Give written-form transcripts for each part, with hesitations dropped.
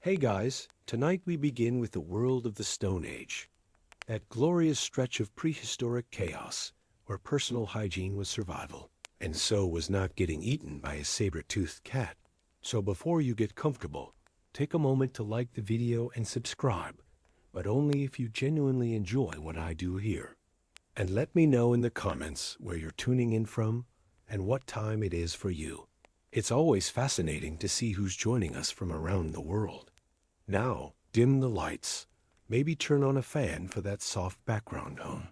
Hey guys, tonight we begin with the world of the Stone Age, that glorious stretch of prehistoric chaos where personal hygiene was survival, and so was not getting eaten by a saber-toothed cat. So before you get comfortable, take a moment to like the video and subscribe, but only if you genuinely enjoy what I do here. And let me know in the comments where you're tuning in from and what time it is for you. It's always fascinating to see who's joining us from around the world. Now, dim the lights, maybe turn on a fan for that soft background hum,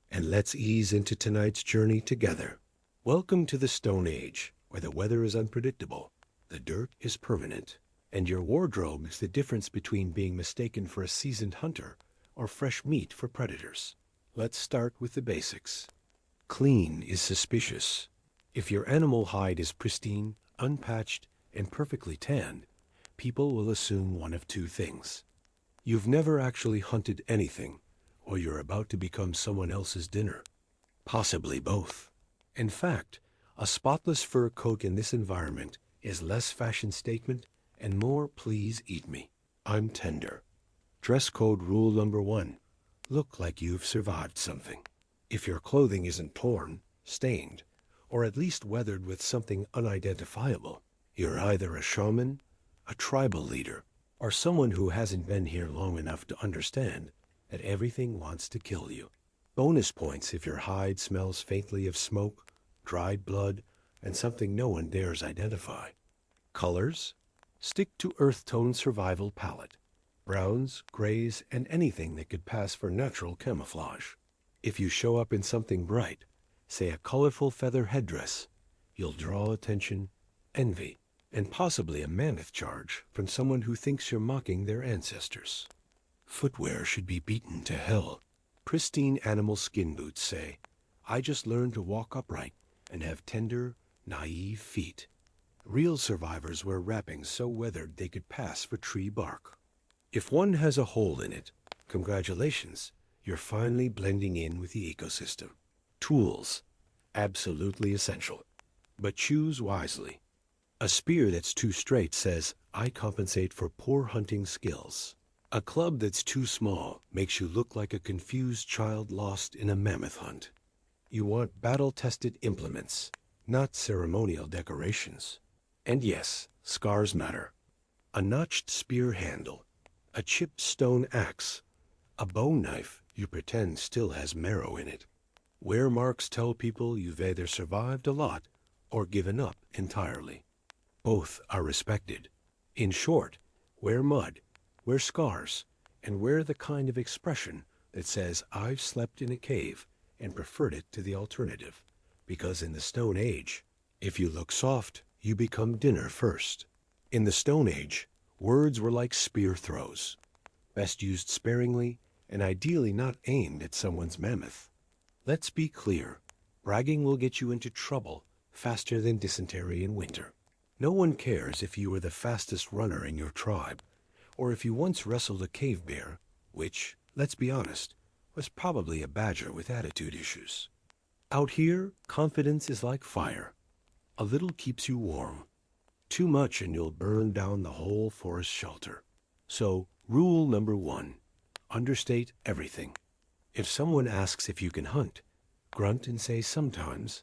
and let's ease into tonight's journey together. Welcome to the Stone Age, where the weather is unpredictable, the dirt is permanent, and your wardrobe is the difference between being mistaken for a seasoned hunter or fresh meat for predators. Let's start with the basics. Clean is suspicious. If your animal hide is pristine, unpatched, and perfectly tanned, people will assume one of two things. You've never actually hunted anything, or you're about to become someone else's dinner. Possibly both. In fact, a spotless fur coat in this environment is less fashion statement and more please eat me. I'm tender. Dress code rule number 1. Look like you've survived something. If your clothing isn't torn, stained, or at least weathered with something unidentifiable, you're either a shaman, a tribal leader, or someone who hasn't been here long enough to understand that everything wants to kill you. Bonus points if your hide smells faintly of smoke, dried blood, and something no one dares identify. Colors? Stick to earth tone survival palette. Browns, grays, and anything that could pass for natural camouflage. If you show up in something bright, say a colorful feather headdress, you'll draw attention, envy, and possibly a mammoth charge from someone who thinks you're mocking their ancestors. Footwear should be beaten to hell. Pristine animal skin boots say, I just learned to walk upright and have tender, naive feet. Real survivors wear wrappings so weathered they could pass for tree bark. If one has a hole in it, congratulations, you're finally blending in with the ecosystem. Tools, absolutely essential, but choose wisely. A spear that's too straight says, I compensate for poor hunting skills. A club that's too small makes you look like a confused child lost in a mammoth hunt. You want battle-tested implements, not ceremonial decorations. And yes, scars matter. A notched spear handle, a chipped stone axe, a bone knife you pretend still has marrow in it. Wear marks tell people you've either survived a lot or given up entirely. Both are respected. In short, wear mud, wear scars, and wear the kind of expression that says, I've slept in a cave and preferred it to the alternative. Because in the Stone Age, if you look soft, you become dinner first. In the Stone Age, words were like spear throws, best used sparingly and ideally not aimed at someone's mammoth. Let's be clear, bragging will get you into trouble faster than dysentery in winter. No one cares if you were the fastest runner in your tribe, or if you once wrestled a cave bear, which, let's be honest, was probably a badger with attitude issues. Out here, confidence is like fire. A little keeps you warm. Too much and you'll burn down the whole forest shelter. So, rule number 1, understate everything. If someone asks if you can hunt, grunt and say sometimes.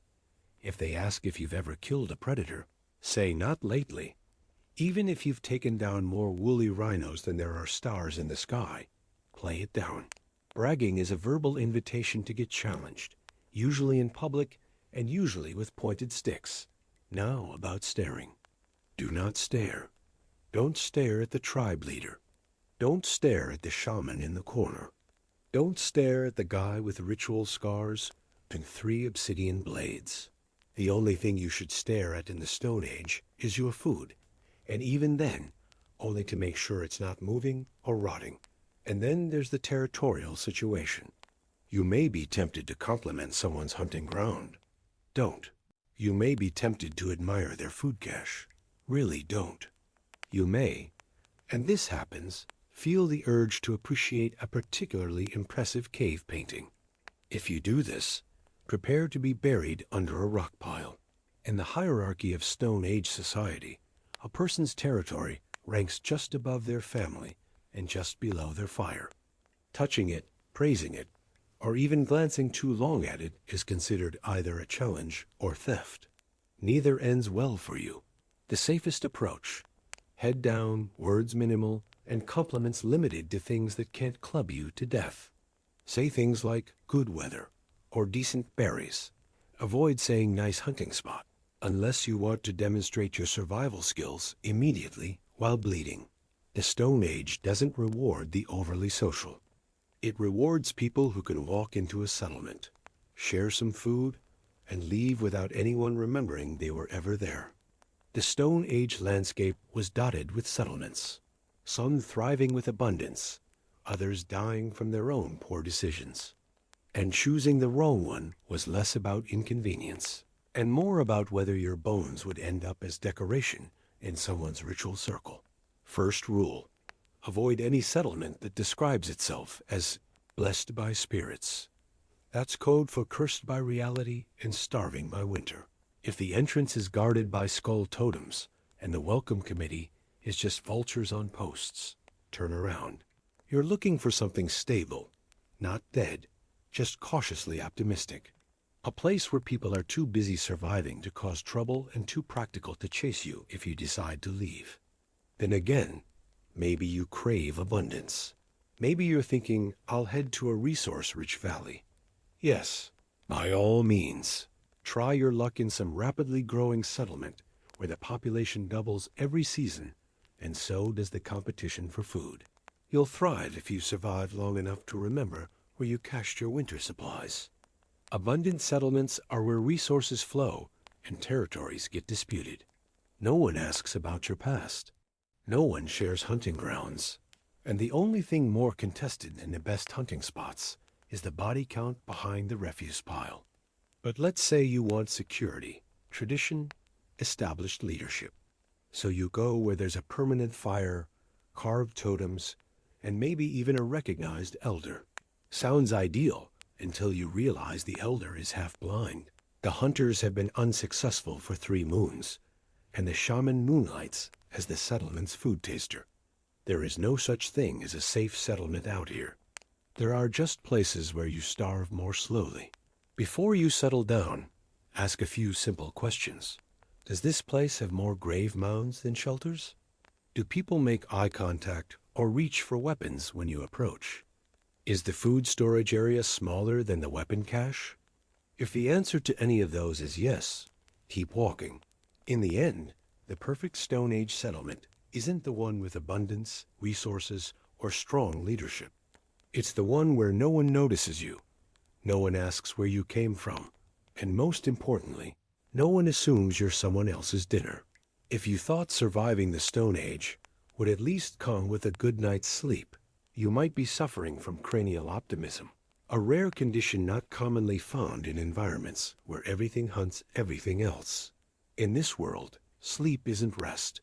If they ask if you've ever killed a predator, say not lately. Even if you've taken down more woolly rhinos than there are stars in the sky, play it down. Bragging is a verbal invitation to get challenged, usually in public and usually with pointed sticks. Now about staring. Do not stare. Don't stare at the tribe leader. Don't stare at the shaman in the corner. Don't stare at the guy with ritual scars and 3 obsidian blades. The only thing you should stare at in the Stone Age is your food, and even then, only to make sure it's not moving or rotting. And then there's the territorial situation. You may be tempted to compliment someone's hunting ground. Don't. You may be tempted to admire their food cache. Really don't. You may, and this happens, feel the urge to appreciate a particularly impressive cave painting. If you do this, prepare to be buried under a rock pile. In the hierarchy of Stone Age society, a person's territory ranks just above their family and just below their fire. Touching it, praising it, or even glancing too long at it is considered either a challenge or theft. Neither ends well for you. The safest approach: head down, words minimal, and compliments limited to things that can't club you to death. Say things like good weather or decent berries. Avoid saying nice hunting spot, unless you want to demonstrate your survival skills immediately while bleeding. The Stone Age doesn't reward the overly social. It rewards people who can walk into a settlement, share some food, and leave without anyone remembering they were ever there. The Stone Age landscape was dotted with settlements, some thriving with abundance, others dying from their own poor decisions. And choosing the wrong one was less about inconvenience and more about whether your bones would end up as decoration in someone's ritual circle. First rule: avoid any settlement that describes itself as blessed by spirits. That's code for cursed by reality and starving by winter. If the entrance is guarded by skull totems and the welcome committee is just vultures on posts, turn around. You're looking for something stable, not dead, just cautiously optimistic. A place where people are too busy surviving to cause trouble and too practical to chase you if you decide to leave. Then again, maybe you crave abundance. Maybe you're thinking, I'll head to a resource-rich valley. Yes, by all means. Try your luck in some rapidly growing settlement where the population doubles every season, and so does the competition for food. You'll thrive if you survive long enough to remember where you cached your winter supplies. Abundant settlements are where resources flow and territories get disputed. No one asks about your past. No one shares hunting grounds. And the only thing more contested than the best hunting spots is the body count behind the refuse pile. But let's say you want security, tradition, established leadership. So you go where there's a permanent fire, carved totems, and maybe even a recognized elder. Sounds ideal until you realize the elder is half blind. The hunters have been unsuccessful for 3 moons, and the shaman moonlights as the settlement's food taster. There is no such thing as a safe settlement out here. There are just places where you starve more slowly. Before you settle down, ask a few simple questions. Does this place have more grave mounds than shelters? Do people make eye contact or reach for weapons when you approach? Is the food storage area smaller than the weapon cache? If the answer to any of those is yes, keep walking. In the end, the perfect Stone Age settlement isn't the one with abundance, resources, or strong leadership. It's the one where no one notices you, no one asks where you came from, and most importantly, no one assumes you're someone else's dinner. If you thought surviving the Stone Age would at least come with a good night's sleep, you might be suffering from cranial optimism, a rare condition not commonly found in environments where everything hunts everything else. In this world, sleep isn't rest.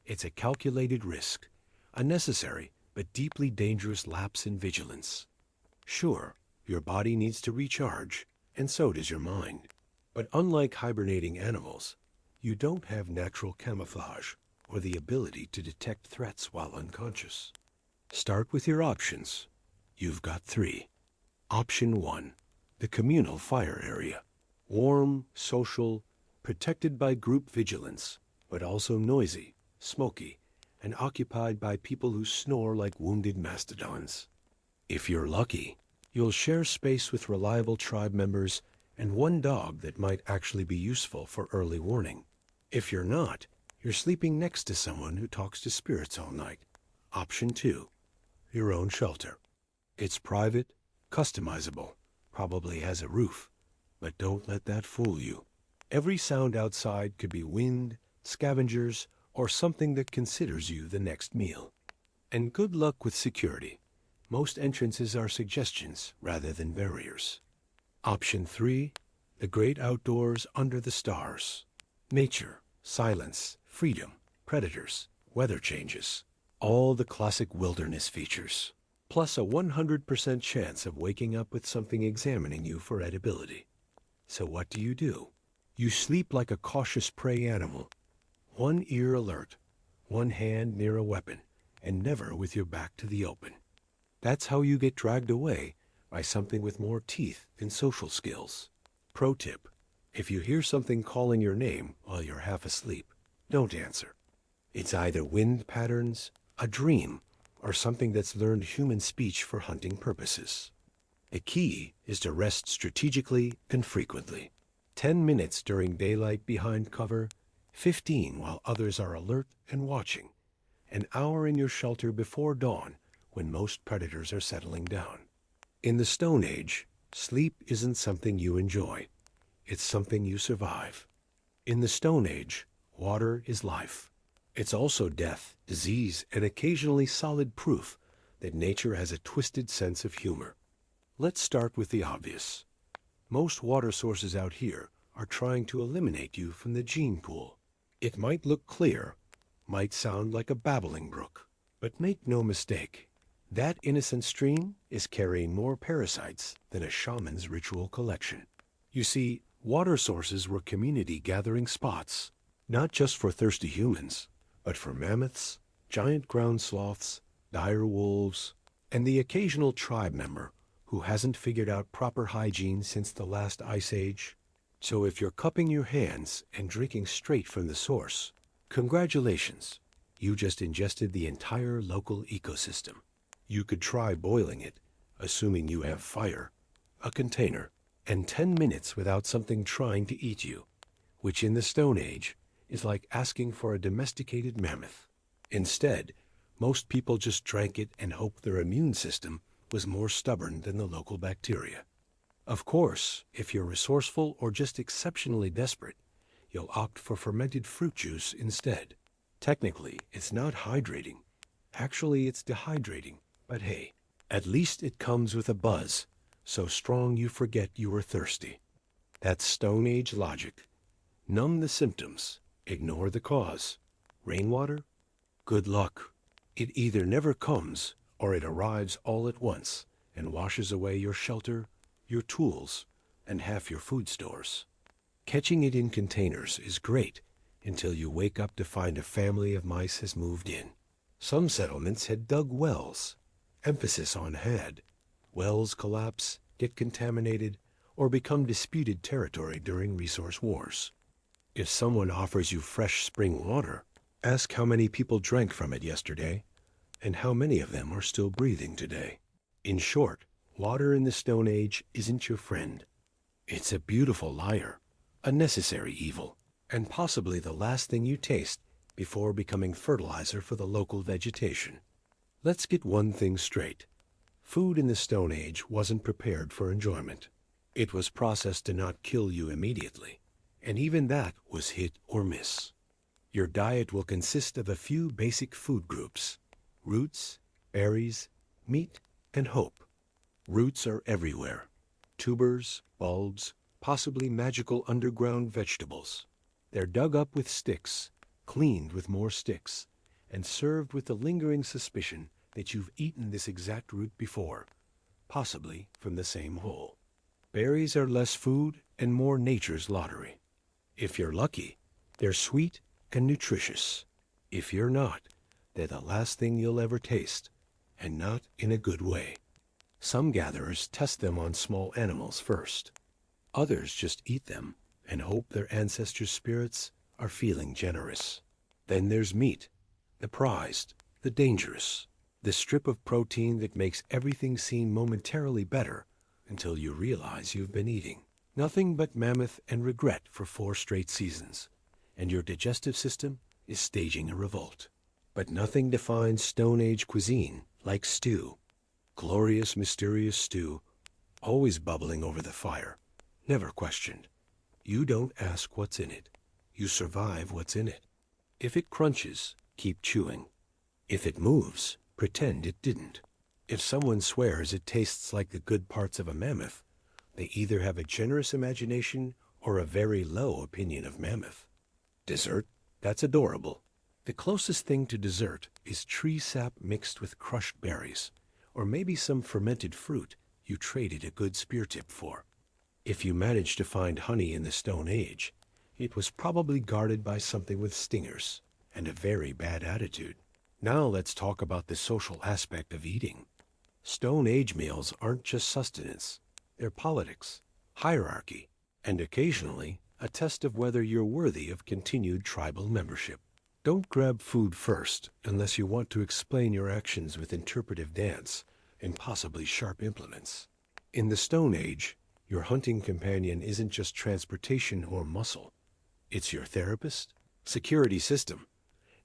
It's a calculated risk, a necessary but deeply dangerous lapse in vigilance. Sure, your body needs to recharge, and so does your mind. But unlike hibernating animals, you don't have natural camouflage or the ability to detect threats while unconscious. Start with your options. You've got 3. Option 1, the communal fire area. Warm, social, protected by group vigilance, but also noisy, smoky, and occupied by people who snore like wounded mastodons. If you're lucky, you'll share space with reliable tribe members and one dog that might actually be useful for early warning. If you're not, you're sleeping next to someone who talks to spirits all night. Option 2, your own shelter. It's private, customizable, probably has a roof, but don't let that fool you. Every sound outside could be wind, scavengers, or something that considers you the next meal. And good luck with security. Most entrances are suggestions rather than barriers. Option 3, the great outdoors under the stars. Nature, silence, freedom, predators, weather changes. All the classic wilderness features. Plus a 100% chance of waking up with something examining you for edibility. So what do? You sleep like a cautious prey animal. One ear alert, one hand near a weapon, and never with your back to the open. That's how you get dragged away by something with more teeth than social skills. Pro tip: if you hear something calling your name while you're half asleep, don't answer. It's either wind patterns, a dream, or something that's learned human speech for hunting purposes. The key is to rest strategically and frequently. 10 minutes during daylight behind cover, 15 while others are alert and watching, an hour in your shelter before dawn when most predators are settling down. In the Stone Age, sleep isn't something you enjoy. It's something you survive. In the Stone Age, water is life. It's also death, disease, and occasionally solid proof that nature has a twisted sense of humor. Let's start with the obvious. Most water sources out here are trying to eliminate you from the gene pool. It might look clear, might sound like a babbling brook, but make no mistake, that innocent stream is carrying more parasites than a shaman's ritual collection. You see, water sources were community gathering spots, not just for thirsty humans, but for mammoths, giant ground sloths, dire wolves, and the occasional tribe member who hasn't figured out proper hygiene since the last ice age. So if you're cupping your hands and drinking straight from the source, congratulations, you just ingested the entire local ecosystem. You could try boiling it, assuming you have fire, a container, and 10 minutes without something trying to eat you, which in the Stone Age is like asking for a domesticated mammoth. Instead, most people just drank it and hoped their immune system was more stubborn than the local bacteria. Of course, if you're resourceful or just exceptionally desperate, you'll opt for fermented fruit juice instead. Technically, it's not hydrating. Actually, it's dehydrating. But hey, at least it comes with a buzz, so strong you forget you were thirsty. That's Stone Age logic. Numb the symptoms, ignore the cause. Rainwater? Good luck. It either never comes, or it arrives all at once and washes away your shelter, your tools, and half your food stores. Catching it in containers is great until you wake up to find a family of mice has moved in. Some settlements had dug wells. Emphasis on had. Wells collapse, get contaminated, or become disputed territory during resource wars. If someone offers you fresh spring water, ask how many people drank from it yesterday, and how many of them are still breathing today. In short, water in the Stone Age isn't your friend. It's a beautiful liar, a necessary evil, and possibly the last thing you taste before becoming fertilizer for the local vegetation. Let's get one thing straight. Food in the Stone Age wasn't prepared for enjoyment. It was processed to not kill you immediately, and even that was hit or miss. Your diet will consist of a few basic food groups: roots, berries, meat, and hope. Roots are everywhere. Tubers, bulbs, possibly magical underground vegetables. They're dug up with sticks, cleaned with more sticks, and served with the lingering suspicion that you've eaten this exact root before, possibly from the same hole. Berries are less food and more nature's lottery. If you're lucky, they're sweet and nutritious. If you're not, they're the last thing you'll ever taste, and not in a good way. Some gatherers test them on small animals first. Others just eat them and hope their ancestors' spirits are feeling generous. Then there's meat, the prized, the dangerous, the strip of protein that makes everything seem momentarily better until you realize you've been eating nothing but mammoth and regret for 4 straight seasons, and your digestive system is staging a revolt. But nothing defines Stone Age cuisine like stew. Glorious, mysterious stew, always bubbling over the fire, never questioned. You don't ask what's in it. You survive what's in it. If it crunches, keep chewing. If it moves, pretend it didn't. If someone swears it tastes like the good parts of a mammoth, they either have a generous imagination or a very low opinion of mammoth. Dessert? That's adorable. The closest thing to dessert is tree sap mixed with crushed berries, or maybe some fermented fruit you traded a good spear tip for. If you managed to find honey in the Stone Age, it was probably guarded by something with stingers, and a very bad attitude. Now let's talk about the social aspect of eating. Stone Age meals aren't just sustenance. They're politics, hierarchy, and occasionally a test of whether you're worthy of continued tribal membership. Don't grab food first unless you want to explain your actions with interpretive dance and possibly sharp implements. In the Stone Age, your hunting companion isn't just transportation or muscle. It's your therapist, security system,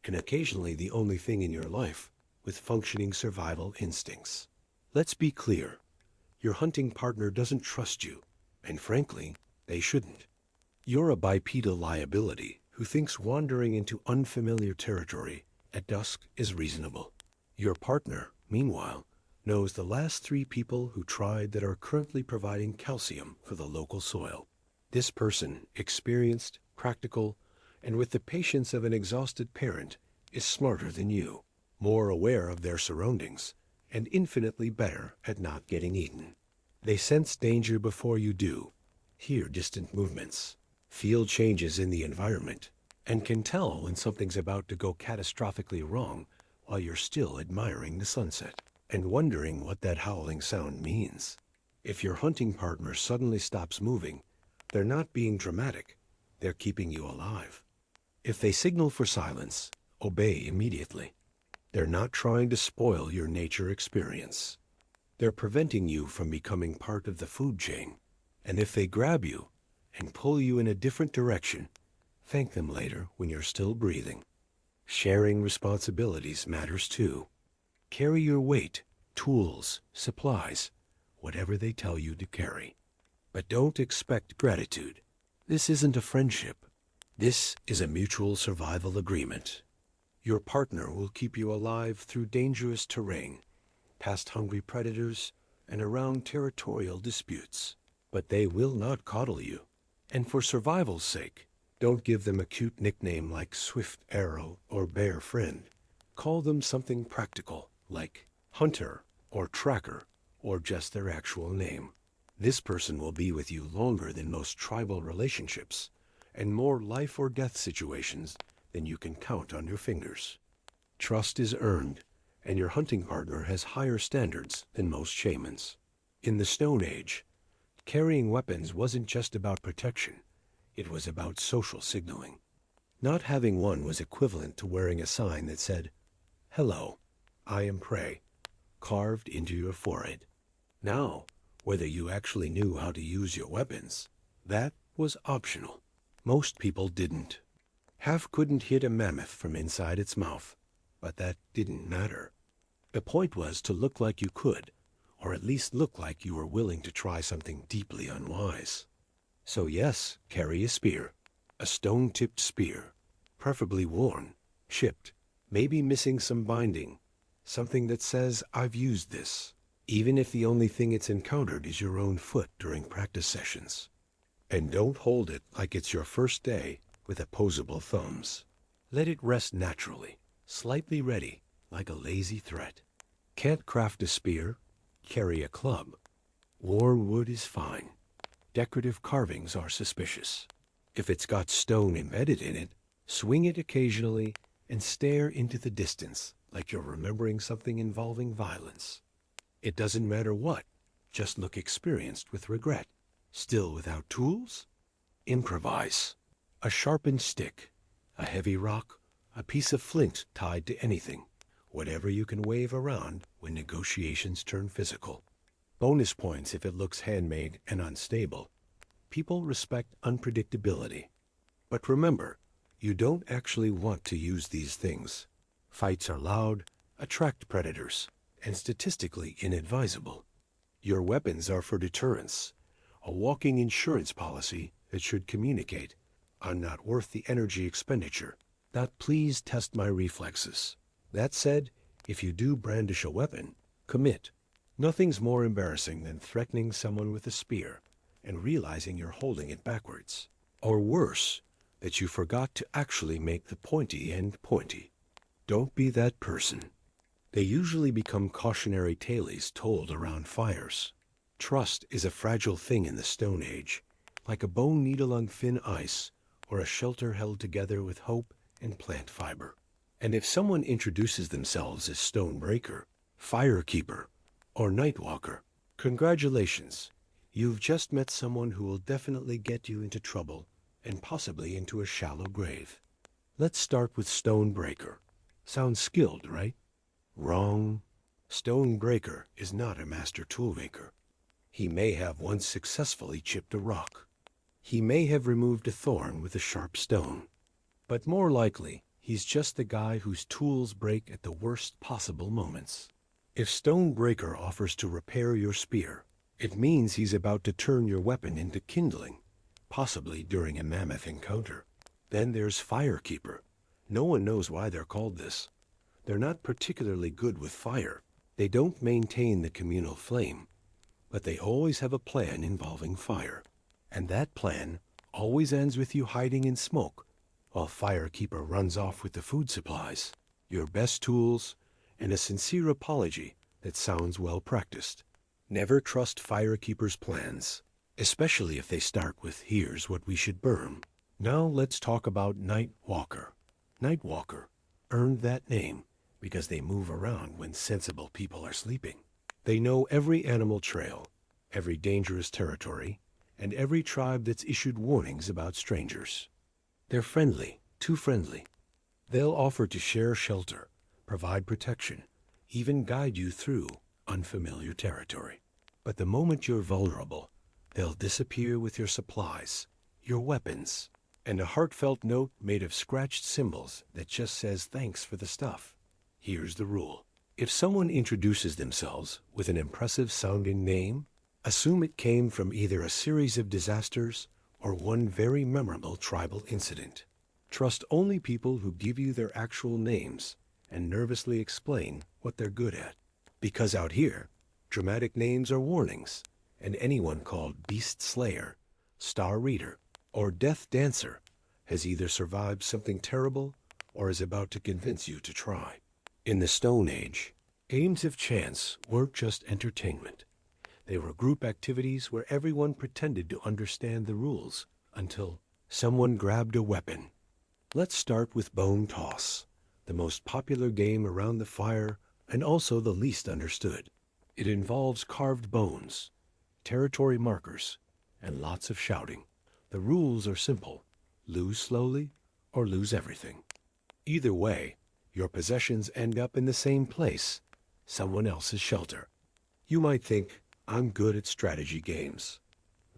and occasionally the only thing in your life with functioning survival instincts. Let's be clear. Your hunting partner doesn't trust you, and frankly, they shouldn't. You're a bipedal liability who thinks wandering into unfamiliar territory at dusk is reasonable. Your partner, meanwhile, knows the last 3 people who tried that are currently providing calcium for the local soil. This person, experienced, practical, and with the patience of an exhausted parent, is smarter than you, more aware of their surroundings, and infinitely better at not getting eaten. They sense danger before you do, hear distant movements, feel changes in the environment, and can tell when something's about to go catastrophically wrong while you're still admiring the sunset and wondering what that howling sound means. If your hunting partner suddenly stops moving, they're not being dramatic, they're keeping you alive. If they signal for silence, obey immediately. They're not trying to spoil your nature experience. They're preventing you from becoming part of the food chain. And if they grab you and pull you in a different direction, thank them later when you're still breathing. Sharing responsibilities matters too. Carry your weight, tools, supplies, whatever they tell you to carry. But don't expect gratitude. This isn't a friendship. This is a mutual survival agreement. Your partner will keep you alive through dangerous terrain, past hungry predators, and around territorial disputes. But they will not coddle you. And for survival's sake, don't give them a cute nickname like Swift Arrow or Bear Friend. Call them something practical, like Hunter or Tracker, or just their actual name. This person will be with you longer than most tribal relationships, and more life or death situations than you can count on your fingers. Trust is earned, and your hunting partner has higher standards than most shamans. In the Stone Age, carrying weapons wasn't just about protection, it was about social signaling. Not having one was equivalent to wearing a sign that said, "Hello, I am prey," carved into your forehead. Now, whether you actually knew how to use your weapons, that was optional. Most people didn't. Half couldn't hit a mammoth from inside its mouth, but that didn't matter. The point was to look like you could, or at least look like you were willing to try something deeply unwise. So yes, carry a spear, a stone-tipped spear, preferably worn, chipped, maybe missing some binding, something that says, "I've used this," even if the only thing it's encountered is your own foot during practice sessions. And don't hold it like it's your first day with opposable thumbs. Let it rest naturally, slightly ready, like a lazy threat. Can't craft a spear? Carry a club. Worn wood is fine. Decorative carvings are suspicious. If it's got stone embedded in it, swing it occasionally and stare into the distance like you're remembering something involving violence. It doesn't matter what, just look experienced with regret. Still without tools? Improvise. A sharpened stick, a heavy rock, a piece of flint tied to anything, whatever you can wave around when negotiations turn physical. Bonus points if it looks handmade and unstable. People respect unpredictability. But remember, you don't actually want to use these things. Fights are loud, attract predators, and statistically inadvisable. Your weapons are for deterrence, a walking insurance policy that should communicate, "I'm not worth the energy expenditure," not "please test my reflexes." That said, if you do brandish a weapon, commit. Nothing's more embarrassing than threatening someone with a spear and realizing you're holding it backwards. Or worse, that you forgot to actually make the pointy end pointy. Don't be that person. They usually become cautionary tales told around fires. Trust is a fragile thing in the Stone Age, like a bone needle on thin ice or a shelter held together with hope and plant fiber. And if someone introduces themselves as Stonebreaker, Firekeeper, or Nightwalker, congratulations. You've just met someone who will definitely get you into trouble and possibly into a shallow grave. Let's start with Stonebreaker. Sounds skilled, right? Wrong. Stonebreaker is not a master toolmaker. He may have once successfully chipped a rock. He may have removed a thorn with a sharp stone. But more likely, he's just the guy whose tools break at the worst possible moments. If Stonebreaker offers to repair your spear, it means he's about to turn your weapon into kindling, possibly during a mammoth encounter. Then there's Firekeeper. No one knows why they're called this. They're not particularly good with fire. They don't maintain the communal flame, but they always have a plan involving fire. And that plan always ends with you hiding in smoke, while Firekeeper runs off with the food supplies, your best tools, and a sincere apology that sounds well practiced. Never trust Firekeeper's plans, especially if they start with "here's what we should burn." Now let's talk about Nightwalker. Nightwalker earned that name because they move around when sensible people are sleeping. They know every animal trail, every dangerous territory, and every tribe that's issued warnings about strangers. They're friendly, too friendly. They'll offer to share shelter, provide protection, even guide you through unfamiliar territory. But the moment you're vulnerable, they'll disappear with your supplies, your weapons, and a heartfelt note made of scratched symbols that just says thanks for the stuff. Here's the rule. If someone introduces themselves with an impressive sounding name, assume it came from either a series of disasters or one very memorable tribal incident. Trust only people who give you their actual names and nervously explain what they're good at. Because out here, dramatic names are warnings, and anyone called Beast Slayer, Star Reader, or Death Dancer has either survived something terrible or is about to convince you to try. In the Stone Age, games of chance weren't just entertainment. They were group activities where everyone pretended to understand the rules until someone grabbed a weapon. Let's start with Bone Toss, the most popular game around the fire and also the least understood. It involves carved bones, territory markers, and lots of shouting. The rules are simple: lose slowly or lose everything. Either way, your possessions end up in the same place, someone else's shelter. You might think, I'm good at strategy games.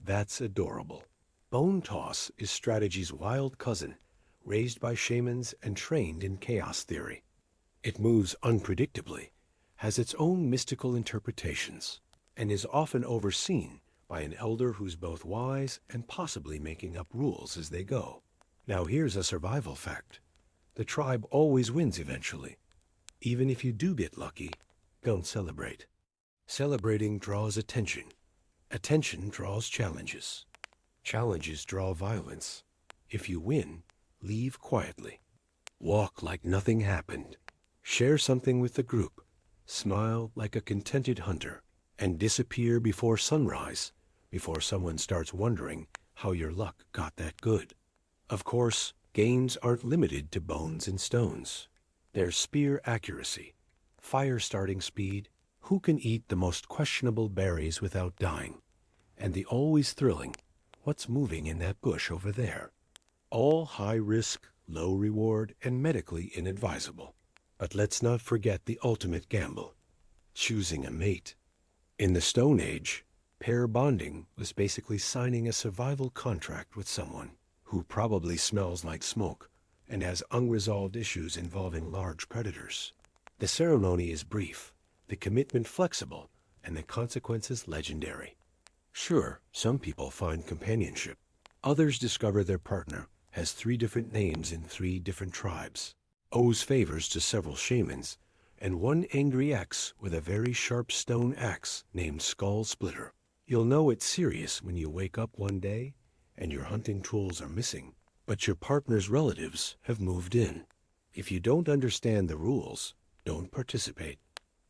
That's adorable. Bone Toss is strategy's wild cousin, raised by shamans and trained in chaos theory. It moves unpredictably, has its own mystical interpretations, and is often overseen by an elder who's both wise and possibly making up rules as they go. Now here's a survival fact. The tribe always wins eventually. Even if you do get lucky, don't celebrate. Celebrating draws attention. Attention draws challenges. Challenges draw violence. If you win, leave quietly. Walk like nothing happened. Share something with the group. Smile like a contented hunter. And disappear before sunrise, before someone starts wondering how your luck got that good. Of course, gains aren't limited to bones and stones. There's spear accuracy, fire starting speed, who can eat the most questionable berries without dying, and the always thrilling, what's moving in that bush over there? All high risk, low reward, and medically inadvisable. But let's not forget the ultimate gamble, choosing a mate. In the Stone Age, pair bonding was basically signing a survival contract with someone who probably smells like smoke and has unresolved issues involving large predators. The ceremony is brief, the commitment flexible, and the consequences legendary. Sure, some people find companionship. Others discover their partner has 3 different names in 3 different tribes, owes favors to several shamans, and one angry ex with a very sharp stone axe named Skull Splitter. You'll know it's serious when you wake up one day and your hunting tools are missing, but your partner's relatives have moved in. If you don't understand the rules, don't participate.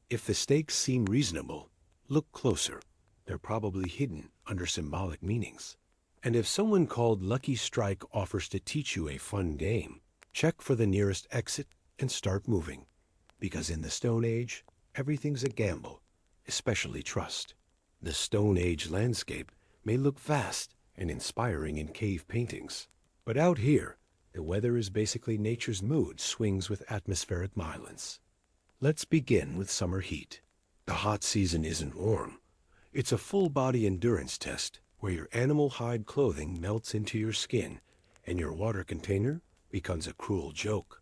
If the stakes seem reasonable, look closer. They're probably hidden under symbolic meanings. And if someone called Lucky Strike offers to teach you a fun game, check for the nearest exit and start moving. Because in the Stone Age, everything's a gamble, especially trust. The Stone Age landscape may look vast and inspiring in cave paintings, but out here, the weather is basically nature's mood swings with atmospheric violence. Let's begin with summer heat. The hot season isn't warm. It's a full-body endurance test where your animal hide clothing melts into your skin and your water container becomes a cruel joke.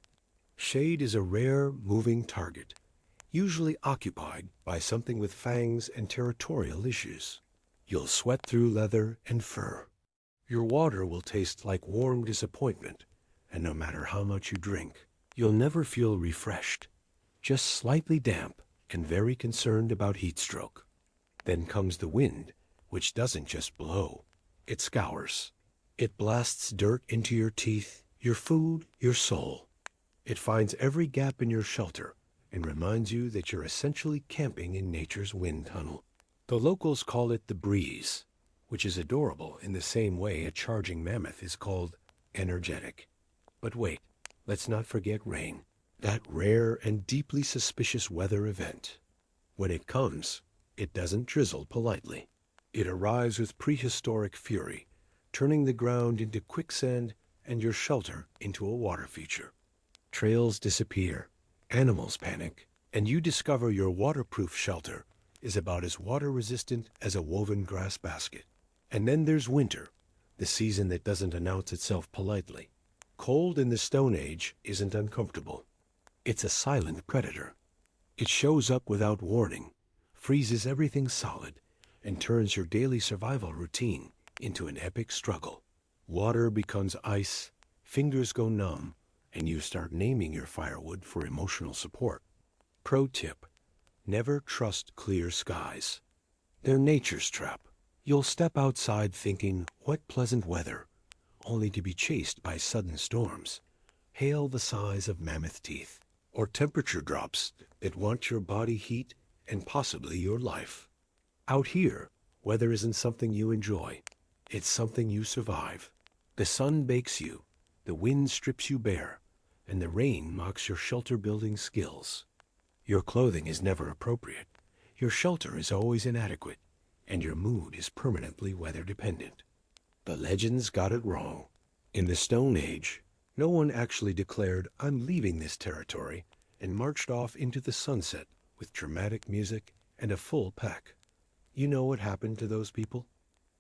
Shade is a rare, moving target, usually occupied by something with fangs and territorial issues. You'll sweat through leather and fur. Your water will taste like warm disappointment, and no matter how much you drink, you'll never feel refreshed, just slightly damp and very concerned about heat stroke. Then comes the wind, which doesn't just blow, it scours. It blasts dirt into your teeth, your food, your soul. It finds every gap in your shelter and reminds you that you're essentially camping in nature's wind tunnel. The locals call it the breeze, which is adorable in the same way a charging mammoth is called energetic. But wait, let's not forget rain, that rare and deeply suspicious weather event. When it comes, it doesn't drizzle politely. It arrives with prehistoric fury, turning the ground into quicksand and your shelter into a water feature. Trails disappear, animals panic, and you discover your waterproof shelter is about as water-resistant as a woven grass basket. And then there's winter, the season that doesn't announce itself politely. Cold in the Stone Age isn't uncomfortable. It's a silent predator. It shows up without warning, freezes everything solid, and turns your daily survival routine into an epic struggle. Water becomes ice, fingers go numb, and you start naming your firewood for emotional support. Pro tip: never trust clear skies. They're nature's trap. You'll step outside thinking, what pleasant weather, only to be chased by sudden storms, hail the size of mammoth teeth, or temperature drops that want your body heat and possibly your life. Out here, weather isn't something you enjoy. It's something you survive. The sun bakes you, the wind strips you bare, and the rain mocks your shelter-building skills. Your clothing is never appropriate, your shelter is always inadequate, and your mood is permanently weather-dependent. The legends got it wrong. In the Stone Age, no one actually declared, "I'm leaving this territory," and marched off into the sunset with dramatic music and a full pack. You know what happened to those people?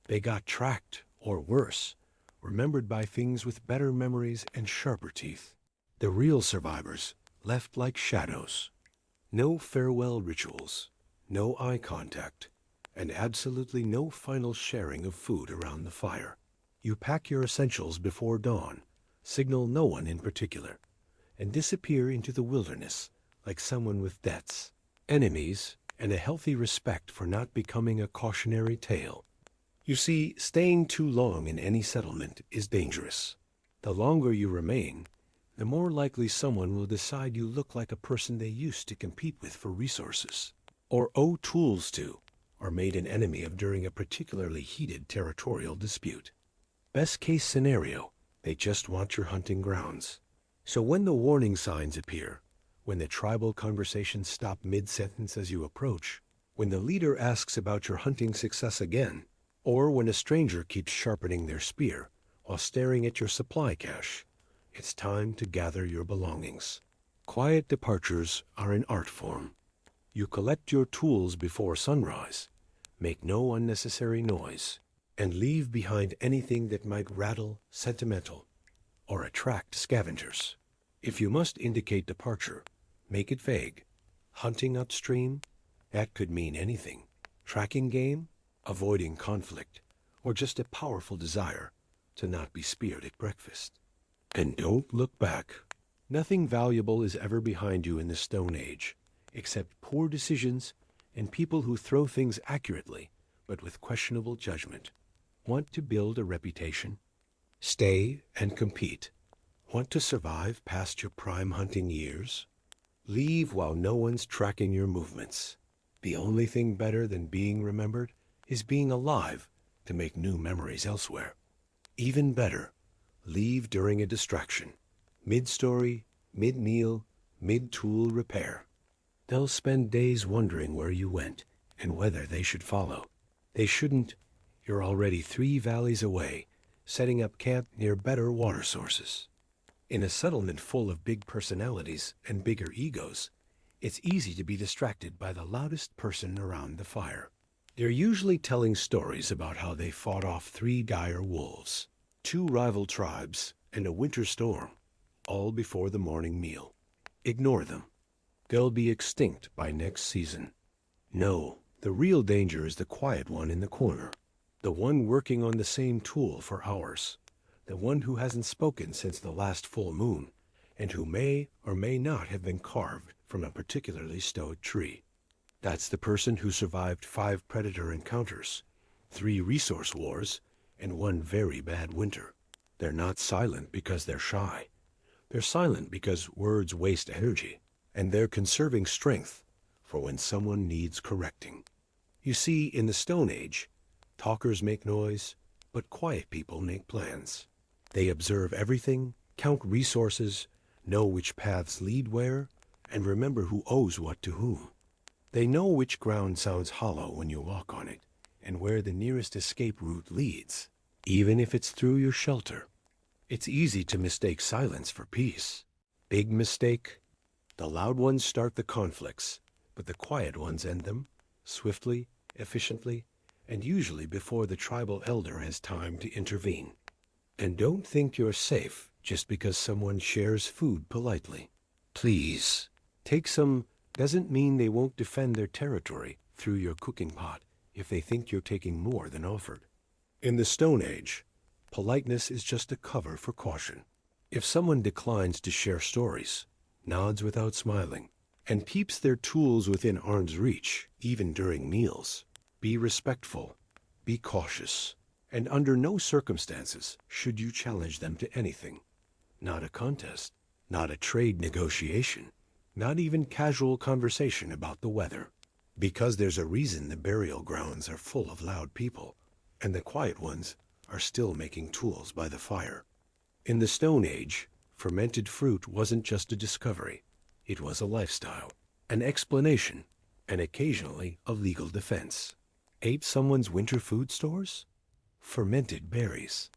They got tracked, or worse, remembered by things with better memories and sharper teeth. The real survivors left like shadows. No farewell rituals, no eye contact, and absolutely no final sharing of food around the fire. You pack your essentials before dawn, signal no one in particular, and disappear into the wilderness like someone with debts, enemies, and a healthy respect for not becoming a cautionary tale. You see, staying too long in any settlement is dangerous. The longer you remain, the more likely someone will decide you look like a person they used to compete with for resources, or owe tools to, or made an enemy of during a particularly heated territorial dispute. Best case scenario, they just want your hunting grounds. So when the warning signs appear, when the tribal conversations stop mid-sentence as you approach, when the leader asks about your hunting success again, or when a stranger keeps sharpening their spear while staring at your supply cache, it's time to gather your belongings. Quiet departures are an art form. You collect your tools before sunrise, make no unnecessary noise, and leave behind anything that might rattle, sentimental, or attract scavengers. If you must indicate departure, make it vague. Hunting upstream? That could mean anything. Tracking game? Avoiding conflict, or just a powerful desire to not be speared at breakfast. And don't look back. Nothing valuable is ever behind you in the Stone Age, except poor decisions and people who throw things accurately, but with questionable judgment. Want to build a reputation? Stay and compete. Want to survive past your prime hunting years? Leave while no one's tracking your movements. The only thing better than being remembered is being alive to make new memories elsewhere. Even better, leave during a distraction. Mid-story, mid-meal, mid-tool repair. They'll spend days wondering where you went and whether they should follow. They shouldn't. You're already 3 valleys away, setting up camp near better water sources. In a settlement full of big personalities and bigger egos, it's easy to be distracted by the loudest person around the fire. They're usually telling stories about how they fought off 3 dire wolves, 2 rival tribes, and a winter storm, all before the morning meal. Ignore them. They'll be extinct by next season. No, the real danger is the quiet one in the corner, the one working on the same tool for hours, the one who hasn't spoken since the last full moon, and who may or may not have been carved from a particularly stoic tree. That's the person who survived 5 predator encounters, 3 resource wars, and 1 very bad winter. They're not silent because they're shy. They're silent because words waste energy, and they're conserving strength for when someone needs correcting. You see, in the Stone Age, talkers make noise, but quiet people make plans. They observe everything, count resources, know which paths lead where, and remember who owes what to whom. They know which ground sounds hollow when you walk on it, and where the nearest escape route leads, even if it's through your shelter. It's easy to mistake silence for peace. Big mistake. The loud ones start the conflicts, but the quiet ones end them, swiftly, efficiently, and usually before the tribal elder has time to intervene. And don't think you're safe just because someone shares food politely. Please, take some doesn't mean they won't defend their territory through your cooking pot if they think you're taking more than offered. In the Stone Age, politeness is just a cover for caution. If someone declines to share stories, nods without smiling, and keeps their tools within arm's reach, even during meals, be respectful, be cautious, and under no circumstances should you challenge them to anything. Not a contest, not a trade negotiation, not even casual conversation about the weather. Because there's a reason the burial grounds are full of loud people, and the quiet ones are still making tools by the fire. In the Stone Age, fermented fruit wasn't just a discovery. It was a lifestyle, an explanation, and occasionally a legal defense. Ate someone's winter food stores? Fermented berries.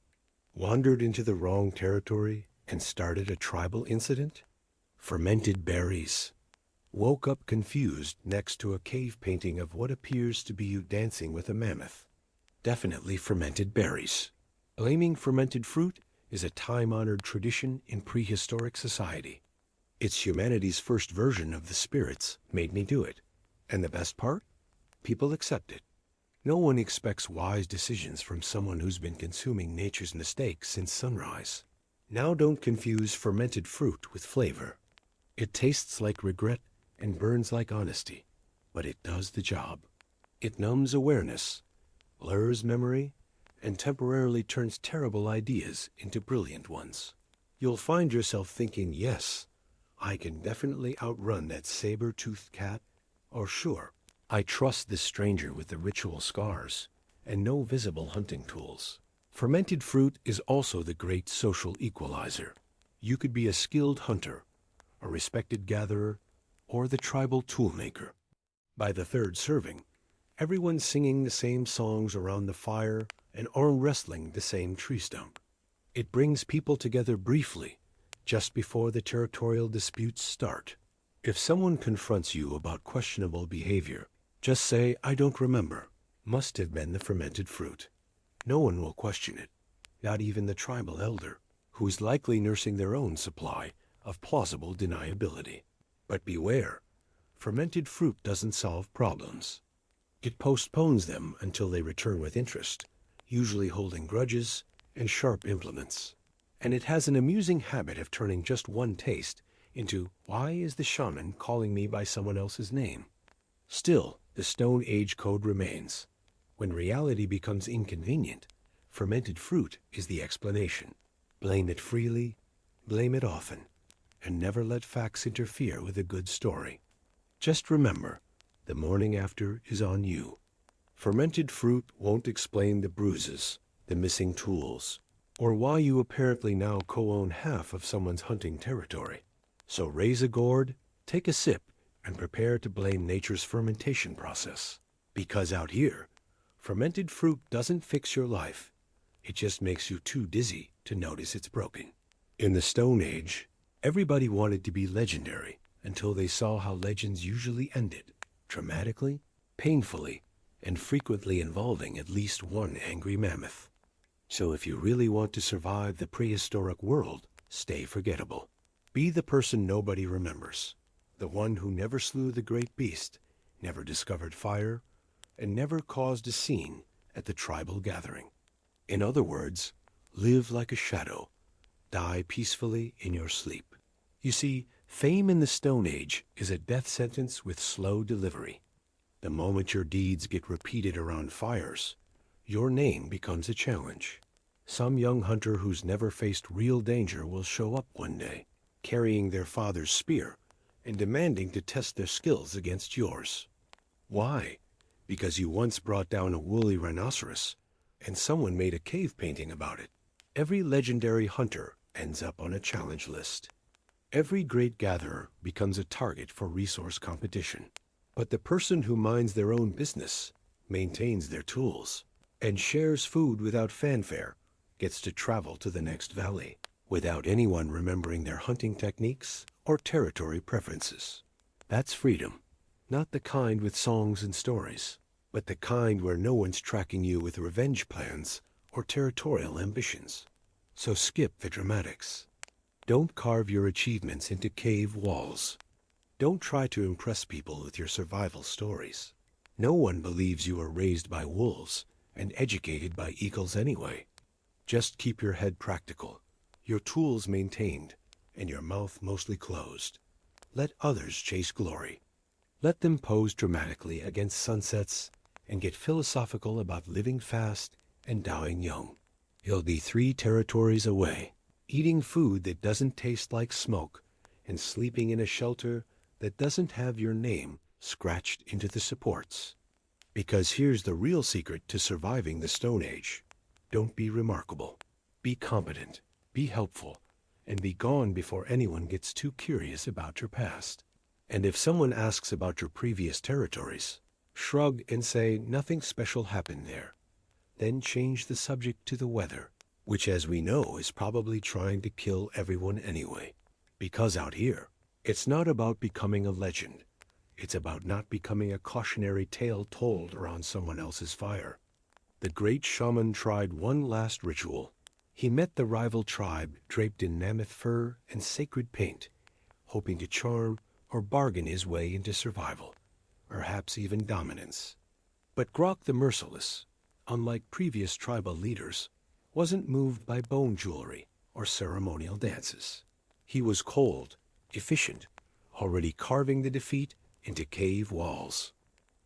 Wandered into the wrong territory and started a tribal incident? Fermented berries. Woke up confused next to a cave painting of what appears to be you dancing with a mammoth. Definitely fermented berries. Blaming fermented fruit is a time-honored tradition in prehistoric society. It's humanity's first version of the spirits made me do it. And the best part? People accept it. No one expects wise decisions from someone who's been consuming nature's mistakes since sunrise. Now don't confuse fermented fruit with flavor. It tastes like regret and burns like honesty, but it does the job. It numbs awareness, blurs memory, and temporarily turns terrible ideas into brilliant ones. You'll find yourself thinking, yes, I can definitely outrun that saber-toothed cat, or sure, I trust this stranger with the ritual scars and no visible hunting tools. Fermented fruit is also the great social equalizer. You could be a skilled hunter, a respected gatherer, or the tribal toolmaker. By the 3rd serving, everyone's singing the same songs around the fire and arm wrestling the same tree stump. It brings people together briefly, just before the territorial disputes start. If someone confronts you about questionable behavior, just say, I don't remember. Must have been the fermented fruit. No one will question it, not even the tribal elder, who is likely nursing their own supply of plausible deniability. But beware, fermented fruit doesn't solve problems. It postpones them until they return with interest, usually holding grudges and sharp implements. And it has an amusing habit of turning just one taste into, why is the shaman calling me by someone else's name? Still, the Stone Age code remains. When reality becomes inconvenient, fermented fruit is the explanation. Blame it freely, blame it often, and never let facts interfere with a good story. Just remember, the morning after is on you. Fermented fruit won't explain the bruises, the missing tools, or why you apparently now co-own half of someone's hunting territory. So raise a gourd, take a sip, and prepare to blame nature's fermentation process. Because out here, fermented fruit doesn't fix your life. It just makes you too dizzy to notice it's broken. In the Stone Age, everybody wanted to be legendary until they saw how legends usually ended, dramatically, painfully, and frequently involving at least one angry mammoth. So if you really want to survive the prehistoric world, stay forgettable. Be the person nobody remembers, the one who never slew the great beast, never discovered fire, and never caused a scene at the tribal gathering. In other words, live like a shadow, die peacefully in your sleep. You see, fame in the Stone Age is a death sentence with slow delivery. The moment your deeds get repeated around fires, your name becomes a challenge. Some young hunter who's never faced real danger will show up one day, carrying their father's spear and demanding to test their skills against yours. Why? Because you once brought down a woolly rhinoceros, and someone made a cave painting about it. Every legendary hunter ends up on a challenge list. Every great gatherer becomes a target for resource competition. But the person who minds their own business, maintains their tools, and shares food without fanfare gets to travel to the next valley without anyone remembering their hunting techniques or territory preferences. That's freedom. Not the kind with songs and stories, but the kind where no one's tracking you with revenge plans or territorial ambitions. So skip the dramatics. Don't carve your achievements into cave walls. Don't try to impress people with your survival stories. No one believes you were raised by wolves and educated by eagles anyway. Just keep your head practical, your tools maintained, and your mouth mostly closed. Let others chase glory. Let them pose dramatically against sunsets and get philosophical about living fast and dying young. You'll be 3 territories away, eating food that doesn't taste like smoke and sleeping in a shelter that doesn't have your name scratched into the supports. Because here's the real secret to surviving the Stone Age. Don't be remarkable. Be competent, be helpful, and be gone before anyone gets too curious about your past. And if someone asks about your previous territories, shrug and say nothing special happened there. Then change the subject to the weather, which as we know is probably trying to kill everyone anyway. Because out here, it's not about becoming a legend. It's about not becoming a cautionary tale told around someone else's fire. The great shaman tried one last ritual. He met the rival tribe draped in mammoth fur and sacred paint, hoping to charm or bargain his way into survival, perhaps even dominance. But Grok the Merciless, unlike previous tribal leaders, wasn't moved by bone jewelry or ceremonial dances. He was cold, efficient, already carving the defeat into cave walls.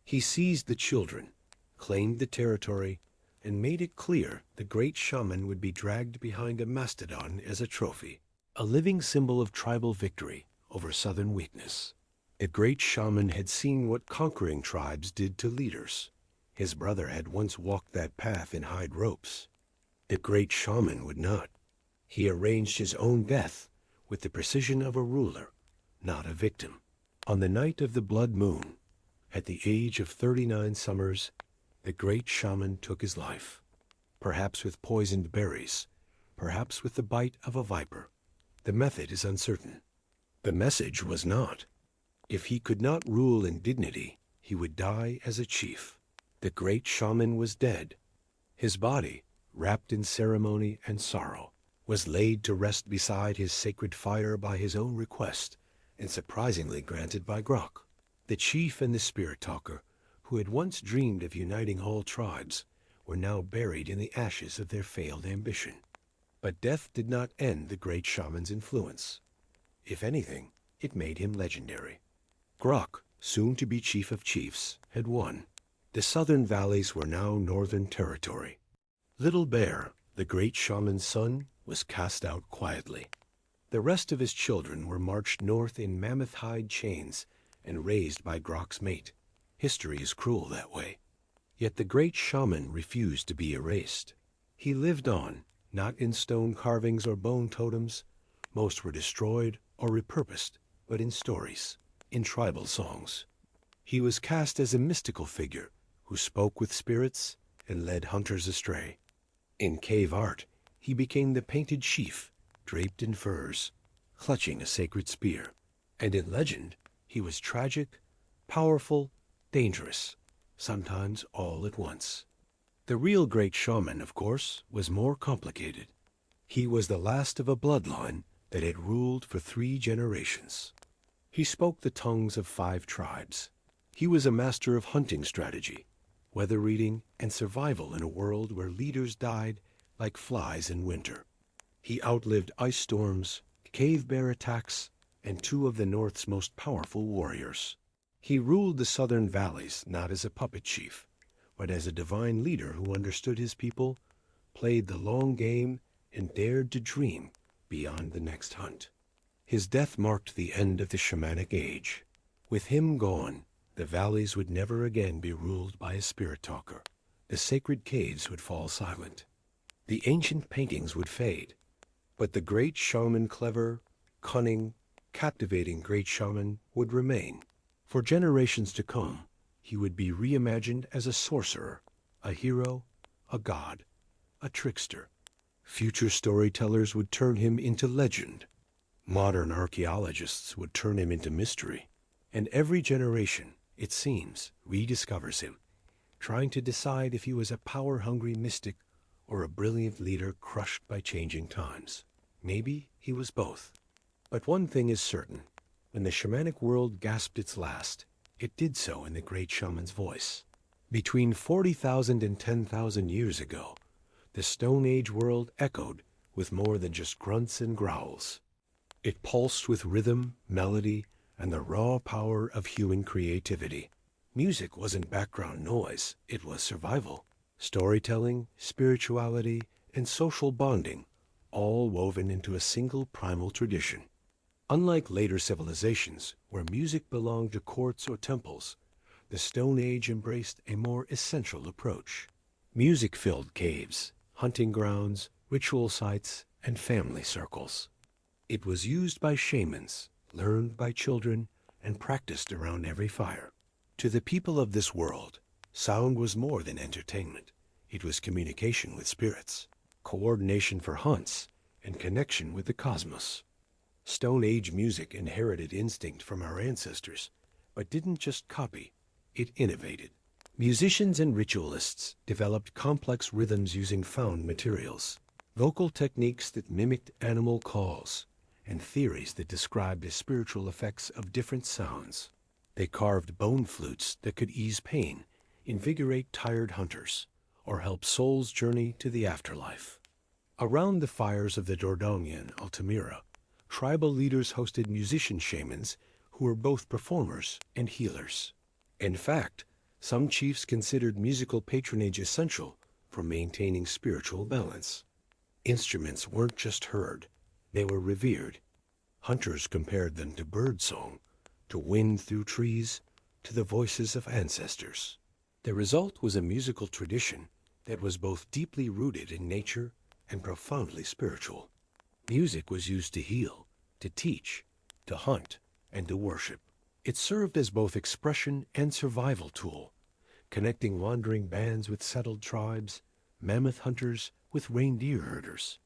He seized the children, claimed the territory, and made it clear the great shaman would be dragged behind a mastodon as a trophy, a living symbol of tribal victory over southern weakness. The great shaman had seen what conquering tribes did to leaders. His brother had once walked that path in hide ropes. The great shaman would not. He arranged his own death with the precision of a ruler, not a victim. On the night of the blood moon, at the age of 39 summers, the great shaman took his life. Perhaps with poisoned berries, perhaps with the bite of a viper. The method is uncertain. The message was not. If he could not rule in dignity, he would die as a chief. The great shaman was dead. His body, wrapped in ceremony and sorrow, was laid to rest beside his sacred fire by his own request, and surprisingly granted by Grok. The chief and the spirit talker, who had once dreamed of uniting all tribes, were now buried in the ashes of their failed ambition. But death did not end the great shaman's influence. If anything, it made him legendary. Grok, soon to be chief of chiefs, had won. The southern valleys were now northern territory. Little Bear, the great shaman's son, was cast out quietly. The rest of his children were marched north in mammoth hide chains and raised by Grok's mate. History is cruel that way. Yet the great shaman refused to be erased. He lived on, not in stone carvings or bone totems, Most were destroyed or repurposed, but in stories, in tribal songs. He was cast as a mystical figure who spoke with spirits and led hunters astray. In cave art, he became the painted chief, draped in furs, clutching a sacred spear. And in legend, he was tragic, powerful, dangerous, sometimes all at once. The real great shaman, of course, was more complicated. He was the last of a bloodline that had ruled for 3 generations. He spoke the tongues of 5 tribes. He was a master of hunting strategy, weather reading, and survival in a world where leaders died like flies in winter. He outlived ice storms, cave bear attacks, and 2 of the North's most powerful warriors. He ruled the southern valleys not as a puppet chief, but as a divine leader who understood his people, played the long game, and dared to dream beyond the next hunt. His death marked the end of the shamanic age. With him gone, the valleys would never again be ruled by a spirit talker. The sacred caves would fall silent. The ancient paintings would fade. But the great shaman, clever, cunning, captivating great shaman, would remain. For generations to come, he would be reimagined as a sorcerer, a hero, a god, a trickster. Future storytellers would turn him into legend. Modern archaeologists would turn him into mystery. And every generation, it seems, rediscovers him, trying to decide if he was a power-hungry mystic or a brilliant leader crushed by changing times. Maybe he was both. But one thing is certain. When the shamanic world gasped its last, it did so in the great shaman's voice. Between 40,000 and 10,000 years ago, the Stone Age world echoed with more than just grunts and growls. It pulsed with rhythm, melody, and the raw power of human creativity. Music wasn't background noise, it was survival. Storytelling, spirituality, and social bonding, all woven into a single primal tradition. Unlike later civilizations, where music belonged to courts or temples, the Stone Age embraced a more essential approach. Music filled caves, hunting grounds, ritual sites, and family circles. It was used by shamans, learned by children, and practiced around every fire. To the people of this world, sound was more than entertainment. It was communication with spirits, coordination for hunts, and connection with the cosmos. Stone Age music inherited instinct from our ancestors, but didn't just copy, it innovated. Musicians and ritualists developed complex rhythms using found materials, vocal techniques that mimicked animal calls, and theories that described the spiritual effects of different sounds. They carved bone flutes that could ease pain, invigorate tired hunters, or help souls journey to the afterlife. Around the fires of the Dordogne and Altamira, tribal leaders hosted musician shamans who were both performers and healers. In fact, some chiefs considered musical patronage essential for maintaining spiritual balance. Instruments weren't just heard, they were revered. Hunters compared them to birdsong, to wind through trees, to the voices of ancestors. The result was a musical tradition that was both deeply rooted in nature and profoundly spiritual. Music was used to heal, to teach, to hunt, and to worship. It served as both expression and survival tool, connecting wandering bands with settled tribes, mammoth hunters with reindeer herders.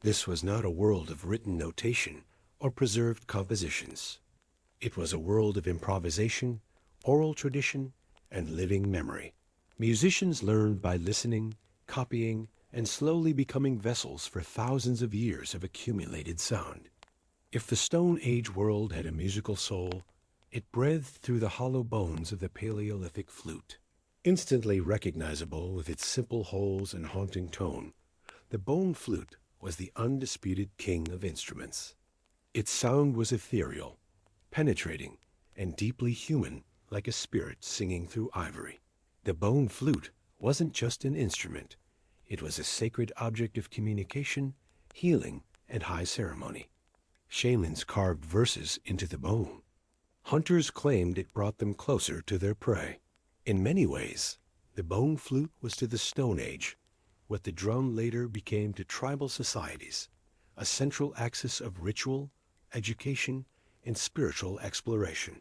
This was not a world of written notation or preserved compositions. It was a world of improvisation, oral tradition, and living memory. Musicians learned by listening, copying, and slowly becoming vessels for thousands of years of accumulated sound. If the Stone Age world had a musical soul, it breathed through the hollow bones of the Paleolithic flute. Instantly recognizable with its simple holes and haunting tone, the bone flute was the undisputed king of instruments. Its sound was ethereal, penetrating, and deeply human, like a spirit singing through ivory. The bone flute wasn't just an instrument. It was a sacred object of communication, healing, and high ceremony. Shamans carved verses into the bone. Hunters claimed it brought them closer to their prey. In many ways, the bone flute was to the Stone Age what the drum later became to tribal societies, a central axis of ritual, education, and spiritual exploration.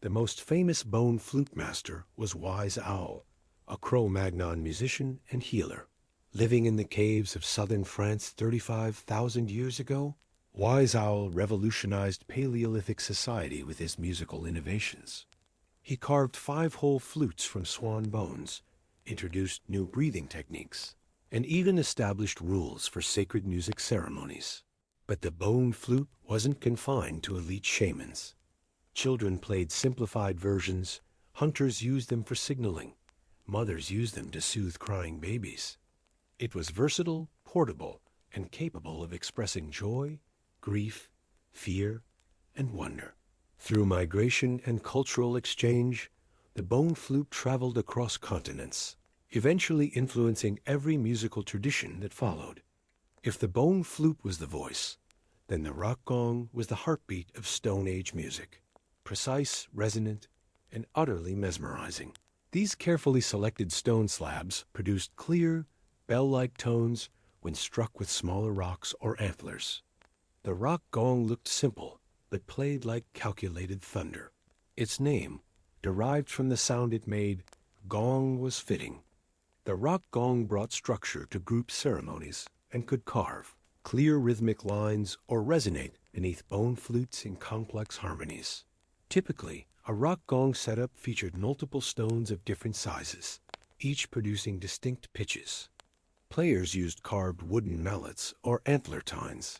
The most famous bone flute master was Wise Owl, a Cro-Magnon musician and healer. Living in the caves of southern France 35,000 years ago, Wise Owl revolutionized Paleolithic society with his musical innovations. He carved 5-hole flutes from swan bones, introduced new breathing techniques, and even established rules for sacred music ceremonies. But the bone flute wasn't confined to elite shamans. Children played simplified versions, hunters used them for signaling, mothers used them to soothe crying babies. It was versatile, portable, and capable of expressing joy, grief, fear, and wonder. Through migration and cultural exchange, the bone flute traveled across continents, eventually influencing every musical tradition that followed. If the bone flute was the voice, then the rock gong was the heartbeat of Stone Age music, precise, resonant, and utterly mesmerizing. These carefully selected stone slabs produced clear, bell-like tones when struck with smaller rocks or antlers. The rock gong looked simple, but played like calculated thunder. Its name, derived from the sound it made, gong, was fitting. The rock gong brought structure to group ceremonies and could carve clear rhythmic lines or resonate beneath bone flutes in complex harmonies. Typically, a rock gong setup featured multiple stones of different sizes, each producing distinct pitches. Players used carved wooden mallets or antler tines.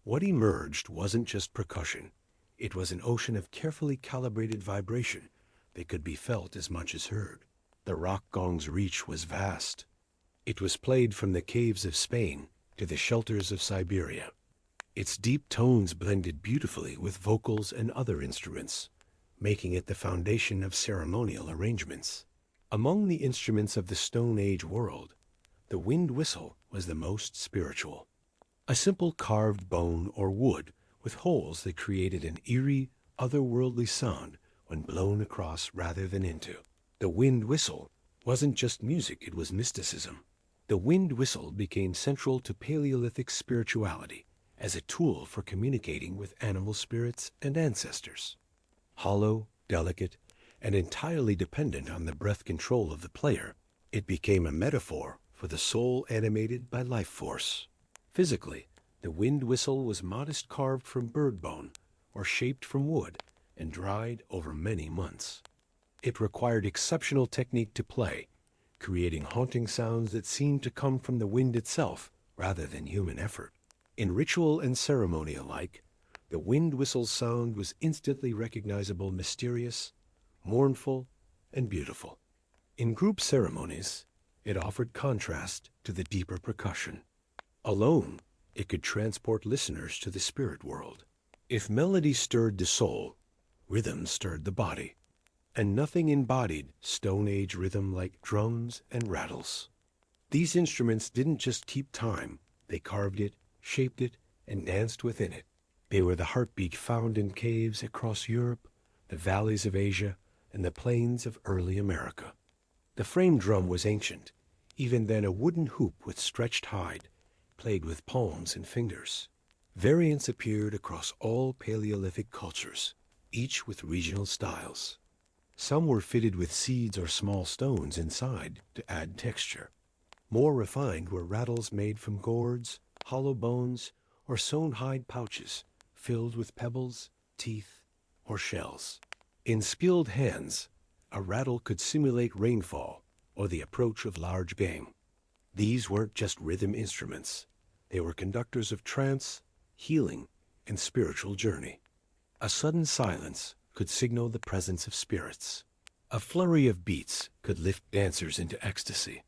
What emerged wasn't just percussion. It was an ocean of carefully calibrated vibration that could be felt as much as heard. The rock gong's reach was vast. It was played from the caves of Spain to the shelters of Siberia. Its deep tones blended beautifully with vocals and other instruments, making it the foundation of ceremonial arrangements. Among the instruments of the Stone Age world, the wind whistle was the most spiritual. A simple carved bone or wood with holes that created an eerie, otherworldly sound when blown across rather than into. The wind whistle wasn't just music, it was mysticism. The wind whistle became central to Paleolithic spirituality as a tool for communicating with animal spirits and ancestors. Hollow, delicate, and entirely dependent on the breath control of the player, it became a metaphor for the soul animated by life force. Physically, the wind whistle was modest, carved from bird bone or shaped from wood and dried over many months. It required exceptional technique to play, creating haunting sounds that seemed to come from the wind itself rather than human effort. In ritual and ceremony alike, the wind whistle's sound was instantly recognizable, mysterious, mournful, and beautiful. In group ceremonies, it offered contrast to the deeper percussion. Alone, it could transport listeners to the spirit world. If melody stirred the soul, rhythm stirred the body, and nothing embodied Stone Age rhythm like drums and rattles. These instruments didn't just keep time, they carved it, shaped it, and danced within it. They were the heartbeat found in caves across Europe, the valleys of Asia, and the plains of early America. The frame drum was ancient, even then a wooden hoop with stretched hide, played with palms and fingers. Variants appeared across all Paleolithic cultures, each with regional styles. Some were fitted with seeds or small stones inside to add texture. More refined were rattles made from gourds, hollow bones, or sewn hide pouches filled with pebbles, teeth, or shells. In skilled hands, a rattle could simulate rainfall or the approach of large game. These weren't just rhythm instruments. They were conductors of trance, healing, and spiritual journey. A sudden silence could signal the presence of spirits. A flurry of beats could lift dancers into ecstasy.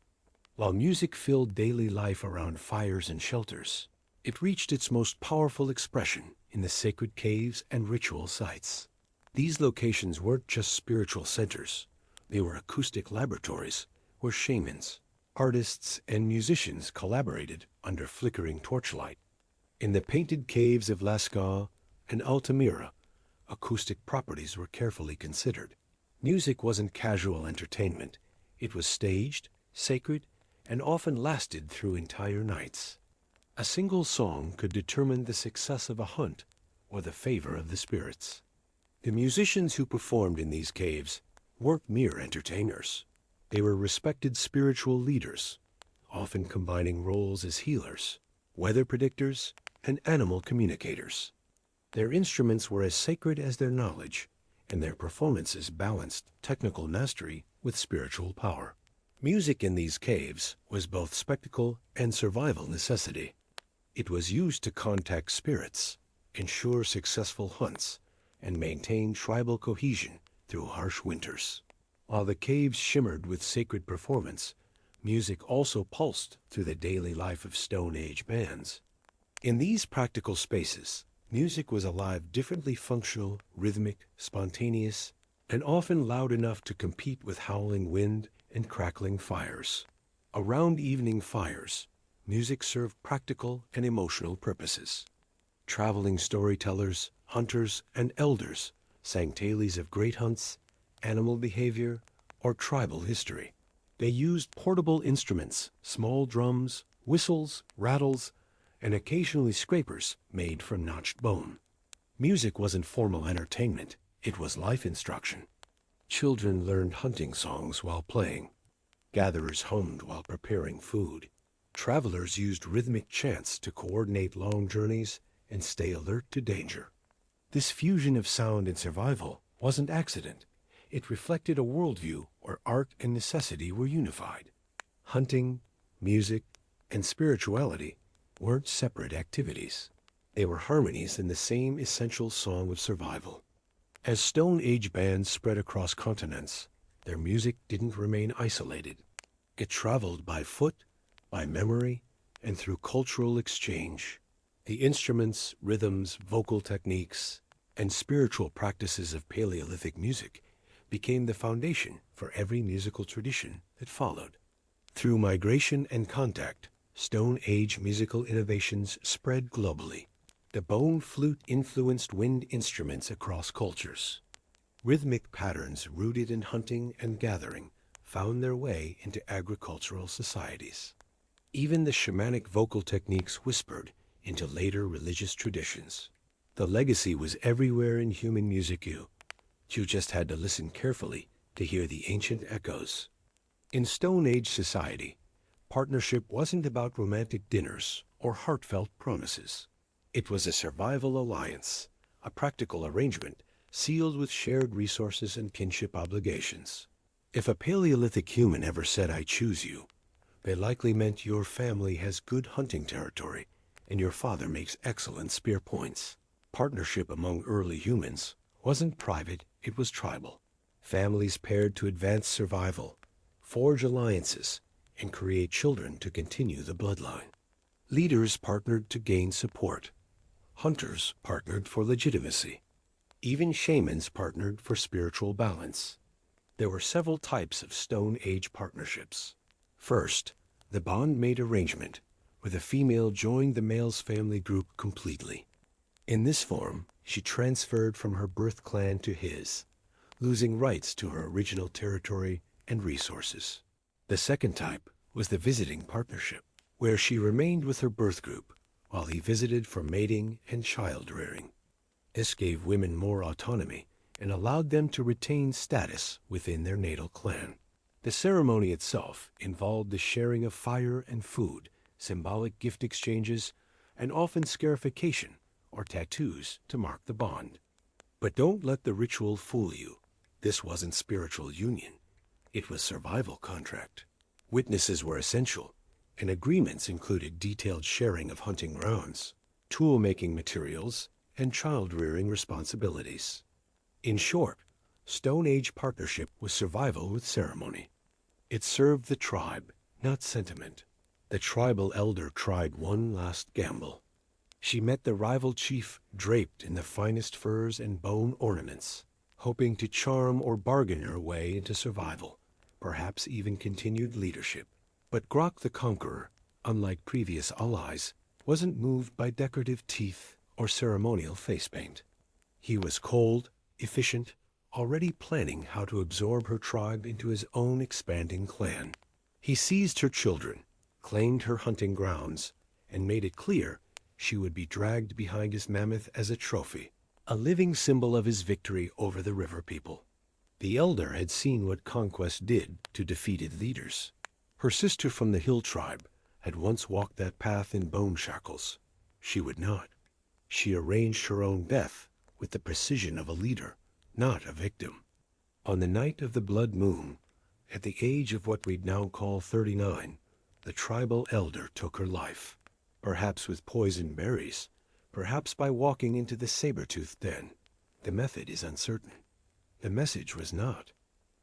While music filled daily life around fires and shelters, it reached its most powerful expression in the sacred caves and ritual sites. These locations weren't just spiritual centers. They were acoustic laboratories where shamans, artists, and musicians collaborated under flickering torchlight. In the painted caves of Lascaux and Altamira, acoustic properties were carefully considered. Music wasn't casual entertainment. It was staged, sacred, and often lasted through entire nights. A single song could determine the success of a hunt or the favor of the spirits. The musicians who performed in these caves weren't mere entertainers. They were respected spiritual leaders, often combining roles as healers, weather predictors, and animal communicators. Their instruments were as sacred as their knowledge, and their performances balanced technical mastery with spiritual power. Music in these caves was both spectacle and survival necessity. It was used to contact spirits, ensure successful hunts, and maintain tribal cohesion through harsh winters. While the caves shimmered with sacred performance, music also pulsed through the daily life of Stone Age bands. In these practical spaces, music was alive, differently functional, rhythmic, spontaneous, and often loud enough to compete with howling wind and crackling fires. Around evening fires, music served practical and emotional purposes. Traveling storytellers, hunters, and elders sang tales of great hunts, animal behavior, or tribal history. They used portable instruments, small drums, whistles, rattles, and occasionally scrapers made from notched bone. Music wasn't formal entertainment, it was life instruction. Children learned hunting songs while playing. Gatherers hummed while preparing food. Travelers used rhythmic chants to coordinate long journeys and stay alert to danger. This fusion of sound and survival wasn't accident. It reflected a worldview where art and necessity were unified. Hunting, music, and spirituality weren't separate activities. They were harmonies in the same essential song of survival. As Stone Age bands spread across continents, their music didn't remain isolated. It traveled by foot, by memory, and through cultural exchange. The instruments, rhythms, vocal techniques, and spiritual practices of Paleolithic music became the foundation for every musical tradition that followed. Through migration and contact, Stone Age musical innovations spread globally. The bone flute influenced wind instruments across cultures. Rhythmic patterns rooted in hunting and gathering found their way into agricultural societies. Even the shamanic vocal techniques whispered into later religious traditions. The legacy was everywhere in human music. You just had to listen carefully to hear the ancient echoes. In Stone Age society, partnership wasn't about romantic dinners or heartfelt promises. It was a survival alliance, a practical arrangement sealed with shared resources and kinship obligations. If a Paleolithic human ever said, "I choose you," they likely meant your family has good hunting territory and your father makes excellent spear points. Partnership among early humans wasn't private, it was tribal. Families paired to advance survival, forge alliances, and create children to continue the bloodline. Leaders partnered to gain support. Hunters partnered for legitimacy. Even shamans partnered for spiritual balance. There were several types of Stone Age partnerships. First, the bond-mate arrangement, where the female joined the male's family group completely. In this form, she transferred from her birth clan to his, losing rights to her original territory and resources. The second type was the visiting partnership, where she remained with her birth group while he visited for mating and child rearing. This gave women more autonomy and allowed them to retain status within their natal clan. The ceremony itself involved the sharing of fire and food, symbolic gift exchanges, and often scarification or tattoos to mark the bond. But don't let the ritual fool you. This wasn't spiritual union. It was survival contract. Witnesses were essential, and agreements included detailed sharing of hunting grounds, tool-making materials, and child-rearing responsibilities. In short, Stone Age partnership was survival with ceremony. It served the tribe, not sentiment. The tribal elder tried one last gamble. She met the rival chief draped in the finest furs and bone ornaments, hoping to charm or bargain her way into survival, perhaps even continued leadership. But Grok the Conqueror, unlike previous allies, wasn't moved by decorative teeth or ceremonial face paint. He was cold, efficient, already planning how to absorb her tribe into his own expanding clan. He seized her children, claimed her hunting grounds, and made it clear she would be dragged behind his mammoth as a trophy, a living symbol of his victory over the river people. The elder had seen what conquest did to defeated leaders. Her sister from the hill tribe had once walked that path in bone shackles. She would not. She arranged her own death with the precision of a leader, not a victim. On the night of the blood moon, at the age of what we'd now call 39, the tribal elder took her life, perhaps with poisoned berries, perhaps by walking into the saber-toothed den. The method is uncertain. The message was not.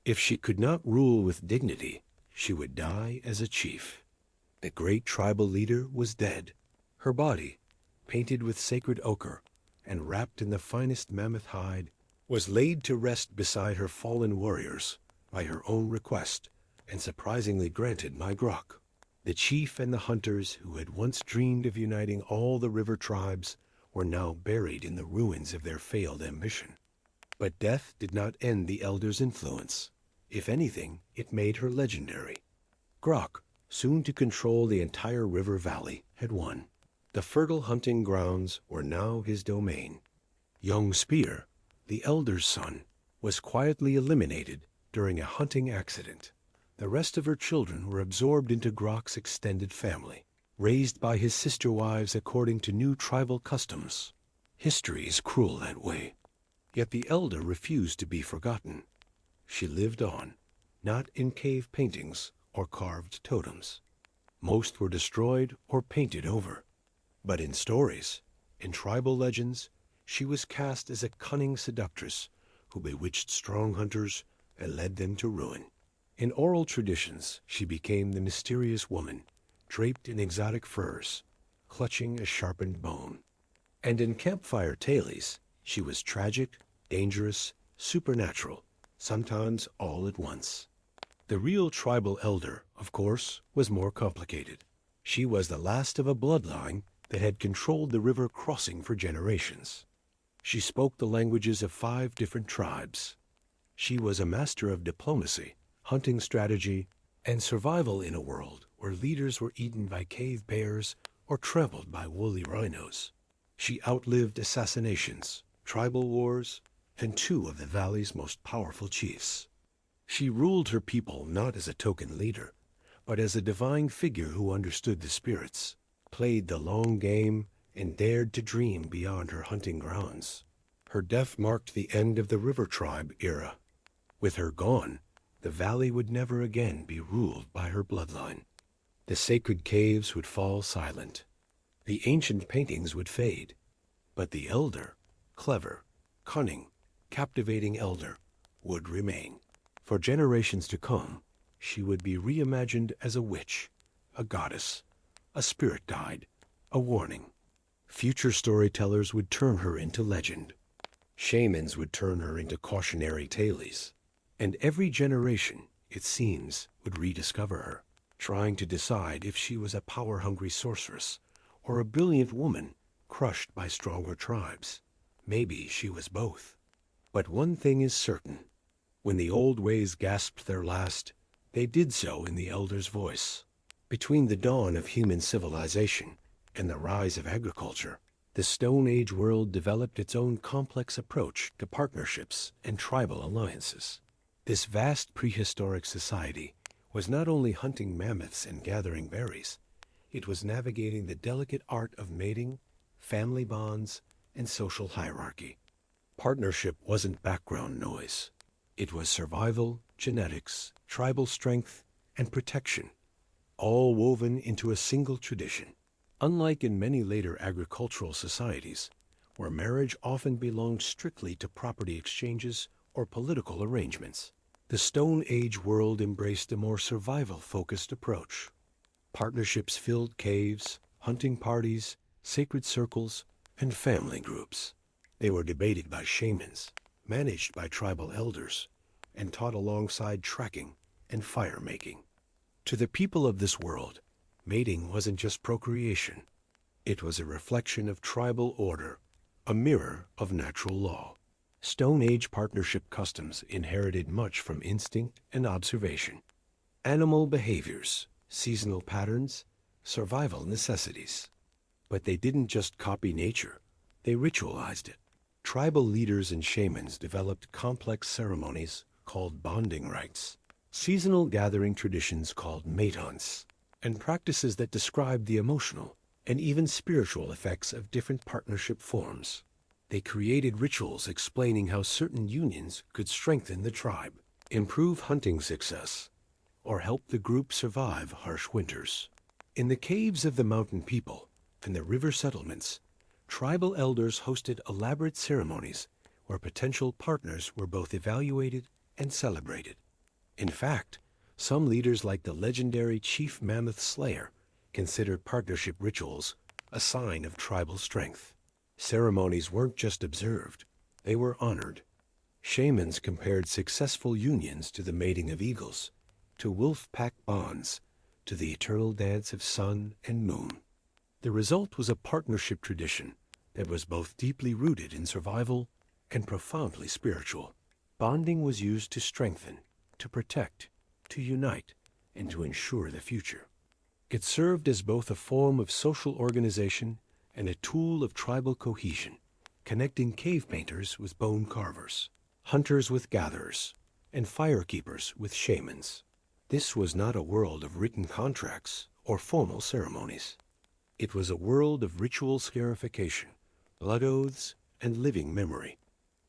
If she could not rule with dignity, she would die as a chief. The great tribal leader was dead. Her body, painted with sacred ochre and wrapped in the finest mammoth hide, was laid to rest beside her fallen warriors by her own request, and surprisingly granted by Grok. The chief and the hunters who had once dreamed of uniting all the river tribes were now buried in the ruins of their failed ambition. But death did not end the elder's influence. If anything, it made her legendary. Grok, soon to control the entire river valley, had won. The fertile hunting grounds were now his domain. Young Spear, the elder's son, was quietly eliminated during a hunting accident. The rest of her children were absorbed into Grok's extended family, raised by his sister wives according to new tribal customs. History is cruel that way. Yet the elder refused to be forgotten. She lived on, not in cave paintings or carved totems. Most were destroyed or painted over. But in stories, in tribal legends, she was cast as a cunning seductress who bewitched strong hunters and led them to ruin. In oral traditions, she became the mysterious woman, draped in exotic furs, clutching a sharpened bone. And in campfire tales, she was tragic, dangerous, supernatural, sometimes all at once. The real tribal elder, of course, was more complicated. She was the last of a bloodline that had controlled the river crossing for generations. She spoke the languages of 5 different tribes. She was a master of diplomacy, hunting strategy, and survival in a world where leaders were eaten by cave bears or trampled by woolly rhinos. She outlived assassinations, tribal wars, and 2 of the valley's most powerful chiefs. She ruled her people not as a token leader, but as a divine figure who understood the spirits, played the long game, and dared to dream beyond her hunting grounds. Her death marked the end of the river tribe era. With her gone, the valley would never again be ruled by her bloodline. The sacred caves would fall silent. The ancient paintings would fade. But the elder, clever, cunning, captivating elder, would remain. For generations to come, she would be reimagined as a witch, a goddess, a spirit guide, a warning. Future storytellers would turn her into legend. Shamans would turn her into cautionary tales. And every generation, it seems, would rediscover her, trying to decide if she was a power-hungry sorceress or a brilliant woman crushed by stronger tribes. Maybe she was both. But one thing is certain. When the old ways gasped their last, they did so in the elder's voice. Between the dawn of human civilization and the rise of agriculture, the Stone Age world developed its own complex approach to partnerships and tribal alliances. This vast prehistoric society was not only hunting mammoths and gathering berries, it was navigating the delicate art of mating, family bonds, and social hierarchy. Partnership wasn't background noise. It was survival, genetics, tribal strength, and protection, all woven into a single tradition. Unlike in many later agricultural societies, where marriage often belonged strictly to property exchanges or political arrangements, the Stone Age world embraced a more survival-focused approach. Partnerships filled caves, hunting parties, sacred circles, and family groups. They were debated by shamans, managed by tribal elders, and taught alongside tracking and fire-making. To the people of this world, mating wasn't just procreation. It was a reflection of tribal order, a mirror of natural law. Stone Age partnership customs inherited much from instinct and observation. Animal behaviors, seasonal patterns, survival necessities. But they didn't just copy nature, they ritualized it. Tribal leaders and shamans developed complex ceremonies called bonding rites, seasonal gathering traditions called mate hunts, and practices that described the emotional and even spiritual effects of different partnership forms. They created rituals explaining how certain unions could strengthen the tribe, improve hunting success, or help the group survive harsh winters. In the caves of the mountain people and the river settlements, tribal elders hosted elaborate ceremonies where potential partners were both evaluated and celebrated. In fact, some leaders like the legendary Chief Mammoth Slayer considered partnership rituals a sign of tribal strength. Ceremonies weren't just observed, they were honored. Shamans compared successful unions to the mating of eagles, to wolf pack bonds, to the eternal dance of sun and moon. The result was a partnership tradition that was both deeply rooted in survival and profoundly spiritual. Bonding was used to strengthen, to protect, to unite, and to ensure the future. It served as both a form of social organization and a tool of tribal cohesion, connecting cave painters with bone carvers, hunters with gatherers, and firekeepers with shamans. This was not a world of written contracts or formal ceremonies. It was a world of ritual scarification, blood oaths, and living memory.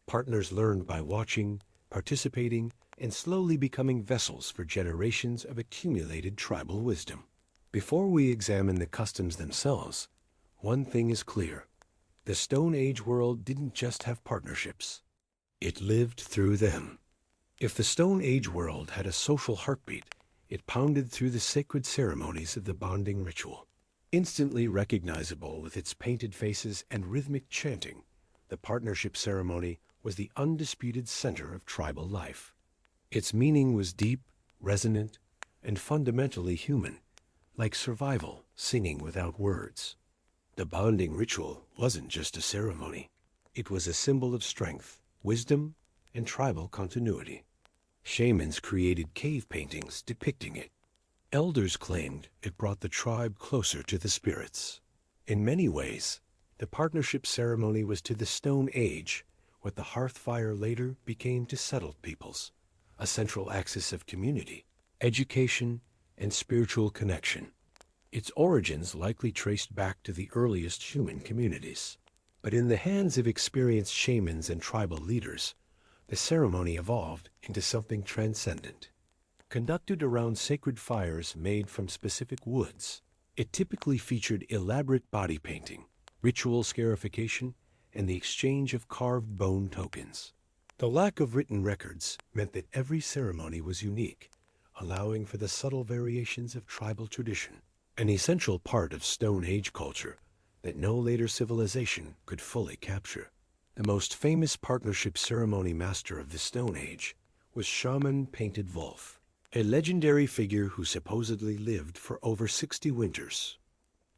Partners learned by watching, participating, and slowly becoming vessels for generations of accumulated tribal wisdom. Before we examine the customs themselves, one thing is clear. The Stone Age world didn't just have partnerships. It lived through them. If the Stone Age world had a social heartbeat, it pounded through the sacred ceremonies of the bonding ritual. Instantly recognizable with its painted faces and rhythmic chanting, the partnership ceremony was the undisputed center of tribal life. Its meaning was deep, resonant, and fundamentally human, like survival singing without words. The bonding ritual wasn't just a ceremony. It was a symbol of strength, wisdom, and tribal continuity. Shamans created cave paintings depicting it. Elders claimed it brought the tribe closer to the spirits. In many ways, the partnership ceremony was to the Stone Age what the hearth fire later became to settled peoples, a central axis of community, education, and spiritual connection. Its origins likely traced back to the earliest human communities. But in the hands of experienced shamans and tribal leaders, the ceremony evolved into something transcendent. Conducted around sacred fires made from specific woods, it typically featured elaborate body painting, ritual scarification, and the exchange of carved bone tokens. The lack of written records meant that every ceremony was unique, allowing for the subtle variations of tribal tradition, an essential part of Stone Age culture that no later civilization could fully capture. The most famous partnership ceremony master of the Stone Age was Shaman Painted Wolf, a legendary figure who supposedly lived for over 60 winters.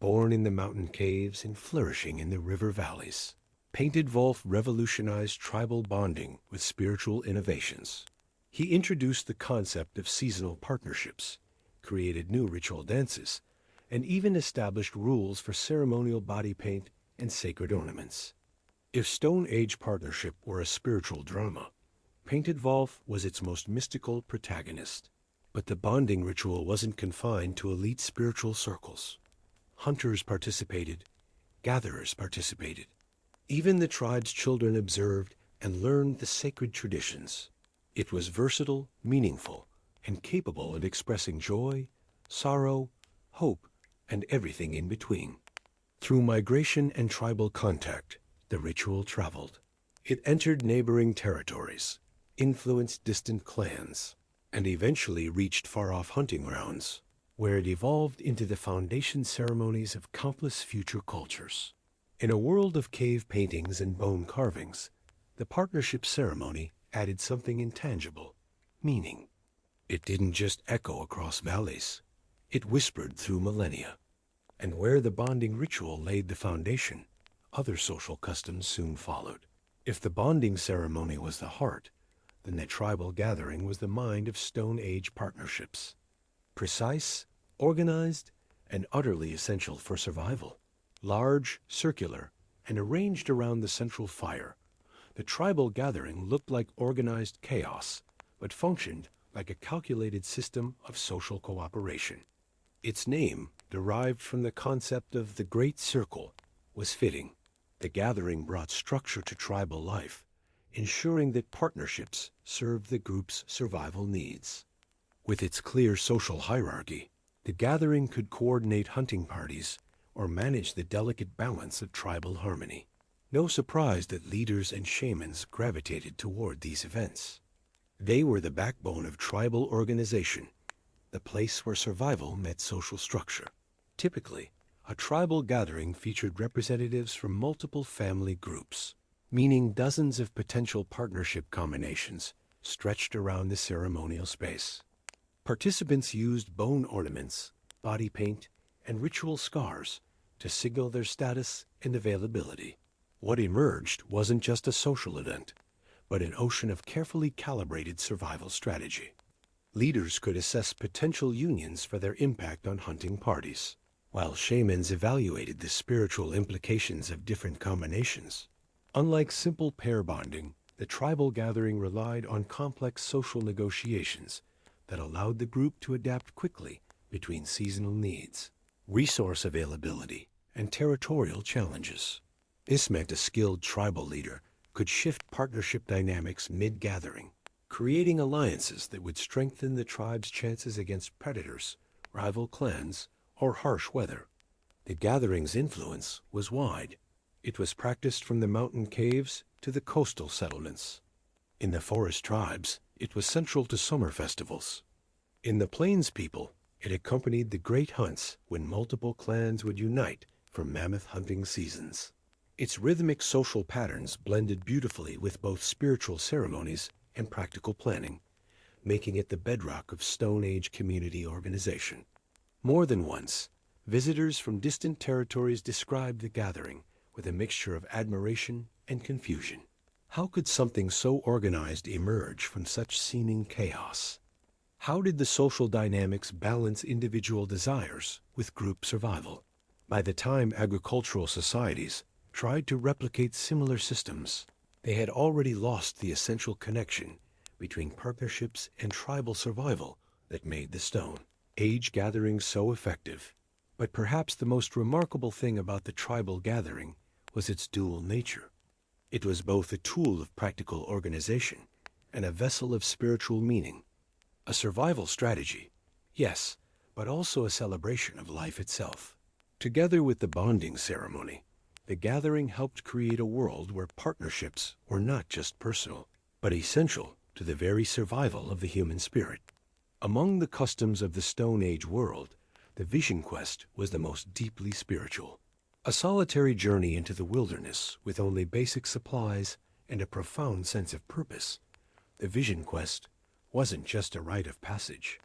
Born in the mountain caves and flourishing in the river valleys, Painted Wolf revolutionized tribal bonding with spiritual innovations. He introduced the concept of seasonal partnerships, created new ritual dances, and even established rules for ceremonial body paint and sacred ornaments. If Stone Age partnership were a spiritual drama, Painted Wolf was its most mystical protagonist. But the bonding ritual wasn't confined to elite spiritual circles. Hunters participated, gatherers participated. Even the tribe's children observed and learned the sacred traditions. It was versatile, meaningful, and capable of expressing joy, sorrow, hope, and everything in between. Through migration and tribal contact, the ritual traveled. It entered neighboring territories, influenced distant clans, and eventually reached far-off hunting grounds, where it evolved into the foundation ceremonies of countless future cultures. In a world of cave paintings and bone carvings, the partnership ceremony added something intangible, meaning. It didn't just echo across valleys. It whispered through millennia. And where the bonding ritual laid the foundation, other social customs soon followed. If the bonding ceremony was the heart, then the tribal gathering was the mind of Stone Age partnerships. Precise, organized, and utterly essential for survival. Large, circular, and arranged around the central fire, the tribal gathering looked like organized chaos, but functioned like a calculated system of social cooperation. Its name, derived from the concept of the Great Circle, was fitting. The gathering brought structure to tribal life, ensuring that partnerships served the group's survival needs. With its clear social hierarchy, the gathering could coordinate hunting parties or manage the delicate balance of tribal harmony. No surprise that leaders and shamans gravitated toward these events. They were the backbone of tribal organization, the place where survival met social structure. Typically, a tribal gathering featured representatives from multiple family groups, meaning dozens of potential partnership combinations stretched around the ceremonial space. Participants used bone ornaments, body paint, and ritual scars to signal their status and availability. What emerged wasn't just a social event, but an ocean of carefully calibrated survival strategy. Leaders could assess potential unions for their impact on hunting parties, while shamans evaluated the spiritual implications of different combinations. Unlike simple pair bonding, the tribal gathering relied on complex social negotiations that allowed the group to adapt quickly between seasonal needs, resource availability, and territorial challenges. This meant a skilled tribal leader could shift partnership dynamics mid-gathering, creating alliances that would strengthen the tribe's chances against predators, rival clans, or harsh weather. The gathering's influence was wide. It was practiced from the mountain caves to the coastal settlements. In the forest tribes, it was central to summer festivals. In the plains people, it accompanied the great hunts when multiple clans would unite for mammoth hunting seasons. Its rhythmic social patterns blended beautifully with both spiritual ceremonies and practical planning, making it the bedrock of Stone Age community organization. More than once, visitors from distant territories described the gathering with a mixture of admiration and confusion. How could something so organized emerge from such seeming chaos? How did the social dynamics balance individual desires with group survival? By the time agricultural societies tried to replicate similar systems, they had already lost the essential connection between partnerships and tribal survival that made the Stone Age gathering so effective. But perhaps the most remarkable thing about the tribal gathering was its dual nature. It was both a tool of practical organization and a vessel of spiritual meaning. A survival strategy, yes, but also a celebration of life itself. Together with the bonding ceremony, the gathering helped create a world where partnerships were not just personal, but essential to the very survival of the human spirit. Among the customs of the Stone Age world, the vision quest was the most deeply spiritual. A solitary journey into the wilderness with only basic supplies and a profound sense of purpose, the vision quest wasn't just a rite of passage.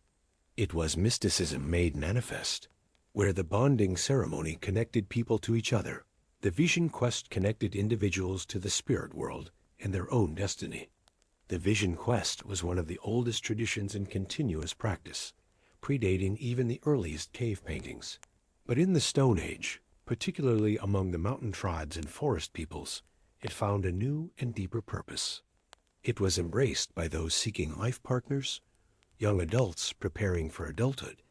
It was mysticism made manifest, where the bonding ceremony connected people to each other. The vision quest connected individuals to the spirit world and their own destiny. The vision quest was one of the oldest traditions in continuous practice, predating even the earliest cave paintings. But in the Stone Age, particularly among the mountain tribes and forest peoples, it found a new and deeper purpose. It was embraced by those seeking life partners, young adults preparing for adulthood,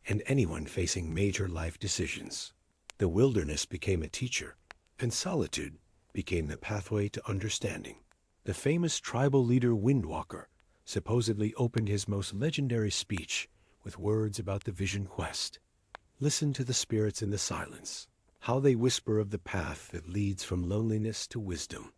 and anyone facing major life decisions. The wilderness became a teacher, and solitude became the pathway to understanding. The famous tribal leader Windwalker supposedly opened his most legendary speech with words about the vision quest. Listen to the spirits in the silence, how they whisper of the path that leads from loneliness to wisdom.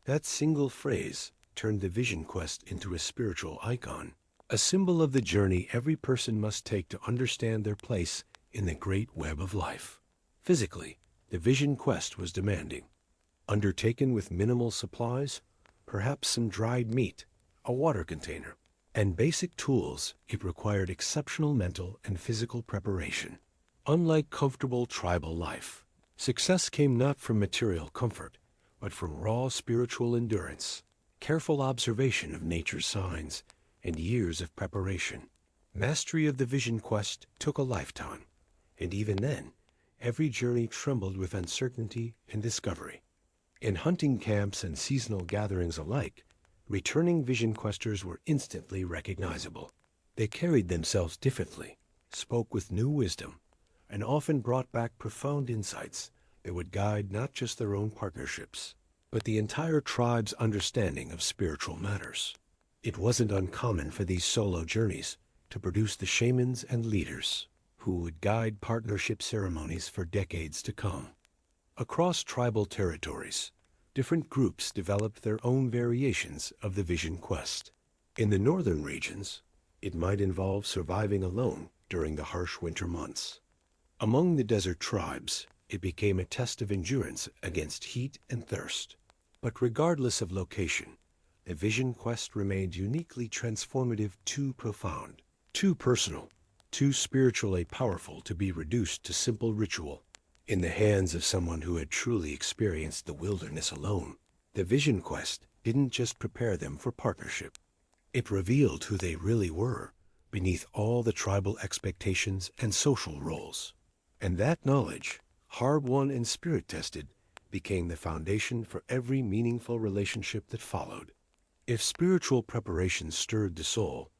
That single phrase turned the vision quest into a spiritual icon, a symbol of the journey every person must take to understand their place in the great web of life. Physically, the vision quest was demanding. Undertaken with minimal supplies, perhaps some dried meat, a water container, and basic tools, it required exceptional mental and physical preparation. Unlike comfortable tribal life, success came not from material comfort, but from raw spiritual endurance, careful observation of nature's signs, and years of preparation. Mastery of the vision quest took a lifetime, and even then, Every journey trembled with uncertainty and discovery. In hunting camps and seasonal gatherings alike, returning vision questers were instantly recognizable. They carried themselves differently, spoke with new wisdom, and often brought back profound insights that would guide not just their own partnerships, but the entire tribe's understanding of spiritual matters. It wasn't uncommon for these solo journeys to produce the shamans and leaders who would guide partnership ceremonies for decades to come. Across tribal territories, different groups developed their own variations of the vision quest. In the northern regions, it might involve surviving alone during the harsh winter months. Among the desert tribes, it became a test of endurance against heat and thirst. But regardless of location, the vision quest remained uniquely transformative, too profound, too personal, too spiritually powerful to be reduced to simple ritual. In the hands of someone who had truly experienced the wilderness alone, the vision quest didn't just prepare them for partnership. It revealed who they really were beneath all the tribal expectations and social roles. And that knowledge, hard-won and spirit-tested, became the foundation for every meaningful relationship that followed. If spiritual preparation stirred the soul,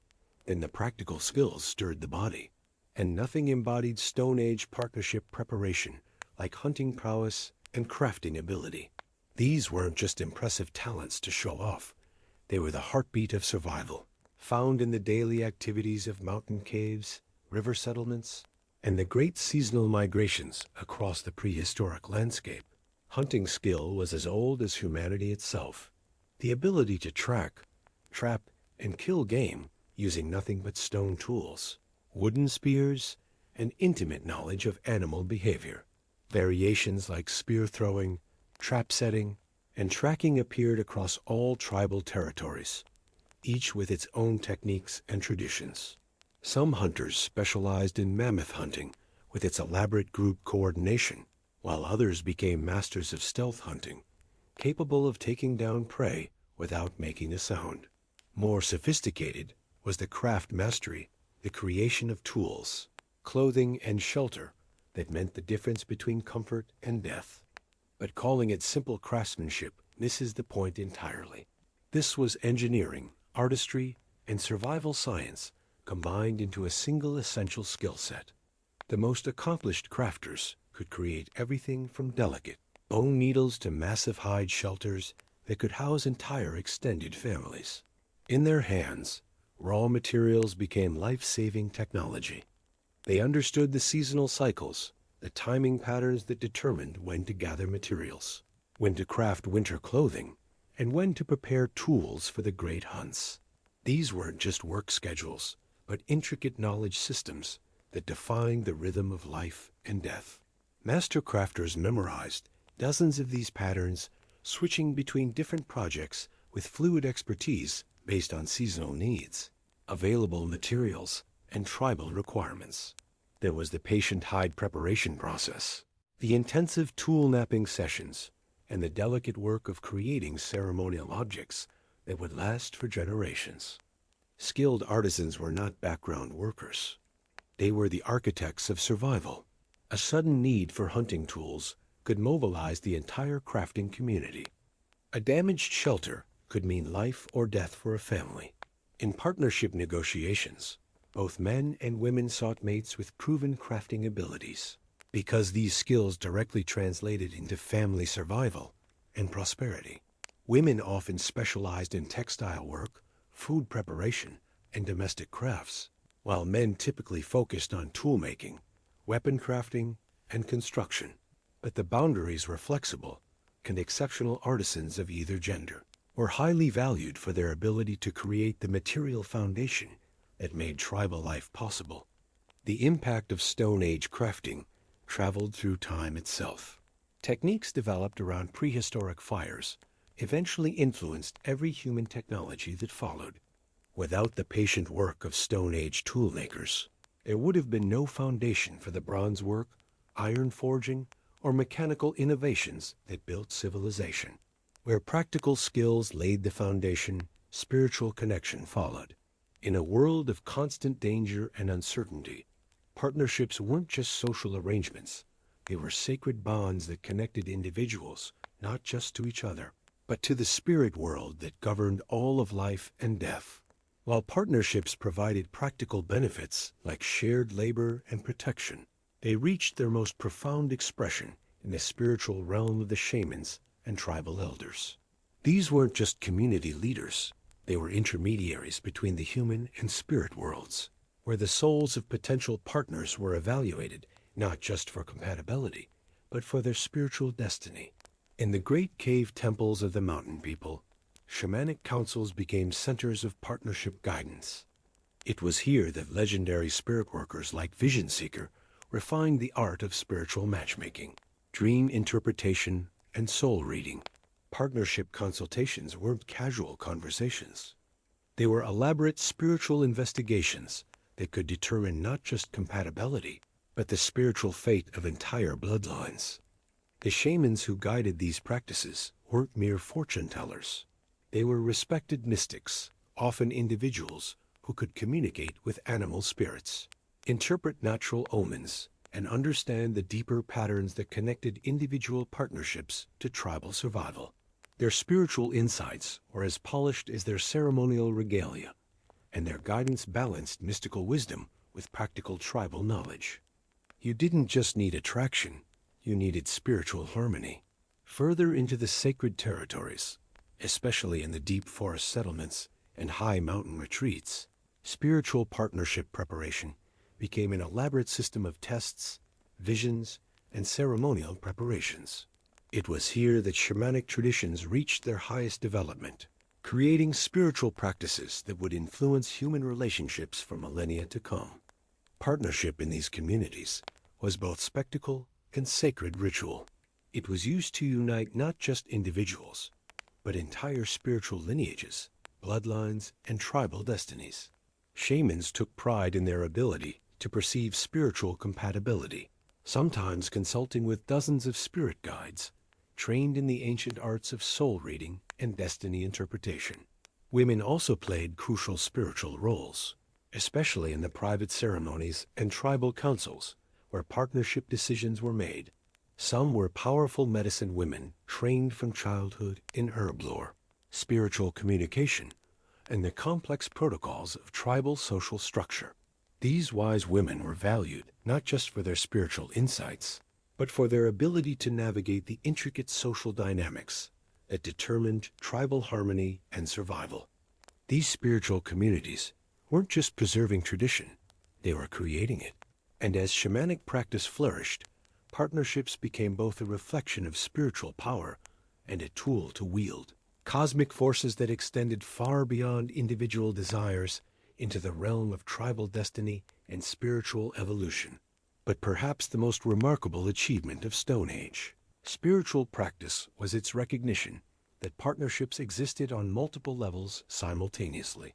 then the practical skills stirred the body. And nothing embodied Stone Age partnership preparation like hunting prowess and crafting ability. These weren't just impressive talents to show off. They were the heartbeat of survival, found in the daily activities of mountain caves, river settlements, and the great seasonal migrations across the prehistoric landscape. Hunting skill was as old as humanity itself. The ability to track, trap, and kill game using nothing but stone tools, wooden spears, and intimate knowledge of animal behavior. Variations like spear throwing, trap setting, and tracking appeared across all tribal territories, each with its own techniques and traditions. Some hunters specialized in mammoth hunting with its elaborate group coordination, while others became masters of stealth hunting, capable of taking down prey without making a sound. More sophisticated was the craft mastery, the creation of tools, clothing, and shelter that meant the difference between comfort and death. But calling it simple craftsmanship misses the point entirely. This was engineering, artistry, and survival science combined into a single essential skill set. The most accomplished crafters could create everything from delicate bone needles to massive hide shelters that could house entire extended families. In their hands, raw materials became life-saving technology. They understood the seasonal cycles, the timing patterns that determined when to gather materials, when to craft winter clothing, and when to prepare tools for the great hunts. These weren't just work schedules, but intricate knowledge systems that defined the rhythm of life and death. Master crafters memorized dozens of these patterns, switching between different projects with fluid expertise based on seasonal needs, available materials, and tribal requirements. There was the patient hide preparation process, the intensive tool napping sessions, and the delicate work of creating ceremonial objects that would last for generations. Skilled artisans were not background workers. They were the architects of survival. A sudden need for hunting tools could mobilize the entire crafting community. A damaged shelter could mean life or death for a family. In partnership negotiations, both men and women sought mates with proven crafting abilities, because these skills directly translated into family survival and prosperity. Women often specialized in textile work, food preparation, and domestic crafts, while men typically focused on tool making, weapon crafting, and construction. But the boundaries were flexible, and exceptional artisans of either gender were highly valued for their ability to create the material foundation that made tribal life possible. The impact of Stone Age crafting traveled through time itself. Techniques developed around prehistoric fires eventually influenced every human technology that followed. Without the patient work of Stone Age toolmakers, there would have been no foundation for the bronze work, iron forging, or mechanical innovations that built civilization. Where practical skills laid the foundation, spiritual connection followed. In a world of constant danger and uncertainty, partnerships weren't just social arrangements. They were sacred bonds that connected individuals, not just to each other, but to the spirit world that governed all of life and death. While partnerships provided practical benefits like shared labor and protection, they reached their most profound expression in the spiritual realm of the shamans and tribal elders. These weren't just community leaders, they were intermediaries between the human and spirit worlds, where the souls of potential partners were evaluated not just for compatibility, but for their spiritual destiny. In the great cave temples of the mountain people, shamanic councils became centers of partnership guidance. It was here that legendary spirit workers like Vision Seeker refined the art of spiritual matchmaking, dream interpretation, and soul reading. Partnership consultations weren't casual conversations. They were elaborate spiritual investigations that could determine not just compatibility, but the spiritual fate of entire bloodlines. The shamans who guided these practices weren't mere fortune tellers. They were respected mystics, often individuals who could communicate with animal spirits, interpret natural omens, and understand the deeper patterns that connected individual partnerships to tribal survival. Their spiritual insights were as polished as their ceremonial regalia, and their guidance balanced mystical wisdom with practical tribal knowledge. You didn't just need attraction, you needed spiritual harmony. Further into the sacred territories, especially in the deep forest settlements and high mountain retreats, spiritual partnership preparation became an elaborate system of tests, visions, and ceremonial preparations. It was here that shamanic traditions reached their highest development, creating spiritual practices that would influence human relationships for millennia to come. Partnership in these communities was both spectacle and sacred ritual. It was used to unite not just individuals, but entire spiritual lineages, bloodlines, and tribal destinies. Shamans took pride in their ability to perceive spiritual compatibility, sometimes consulting with dozens of spirit guides, trained in the ancient arts of soul reading and destiny interpretation. Women also played crucial spiritual roles, especially in the private ceremonies and tribal councils where partnership decisions were made. Some were powerful medicine women trained from childhood in herb lore, spiritual communication, and the complex protocols of tribal social structure. These wise women were valued not just for their spiritual insights, but for their ability to navigate the intricate social dynamics that determined tribal harmony and survival. These spiritual communities weren't just preserving tradition, they were creating it. And as shamanic practice flourished, partnerships became both a reflection of spiritual power and a tool to wield cosmic forces that extended far beyond individual desires into the realm of tribal destiny and spiritual evolution. But perhaps the most remarkable achievement of Stone Age, spiritual practice, was its recognition that partnerships existed on multiple levels simultaneously: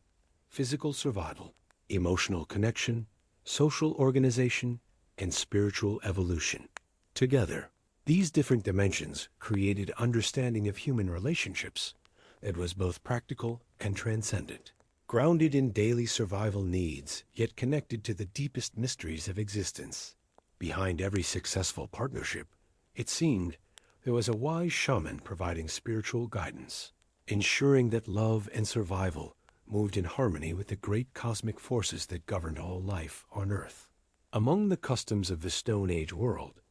physical survival, emotional connection, social organization, and spiritual evolution. Together, these different dimensions created understanding of human relationships that was both practical and transcendent, grounded in daily survival needs, yet connected to the deepest mysteries of existence. Behind every successful partnership, it seemed, there was a wise shaman providing spiritual guidance, ensuring that love and survival moved in harmony with the great cosmic forces that governed all life on Earth. Among the customs of the Stone Age world,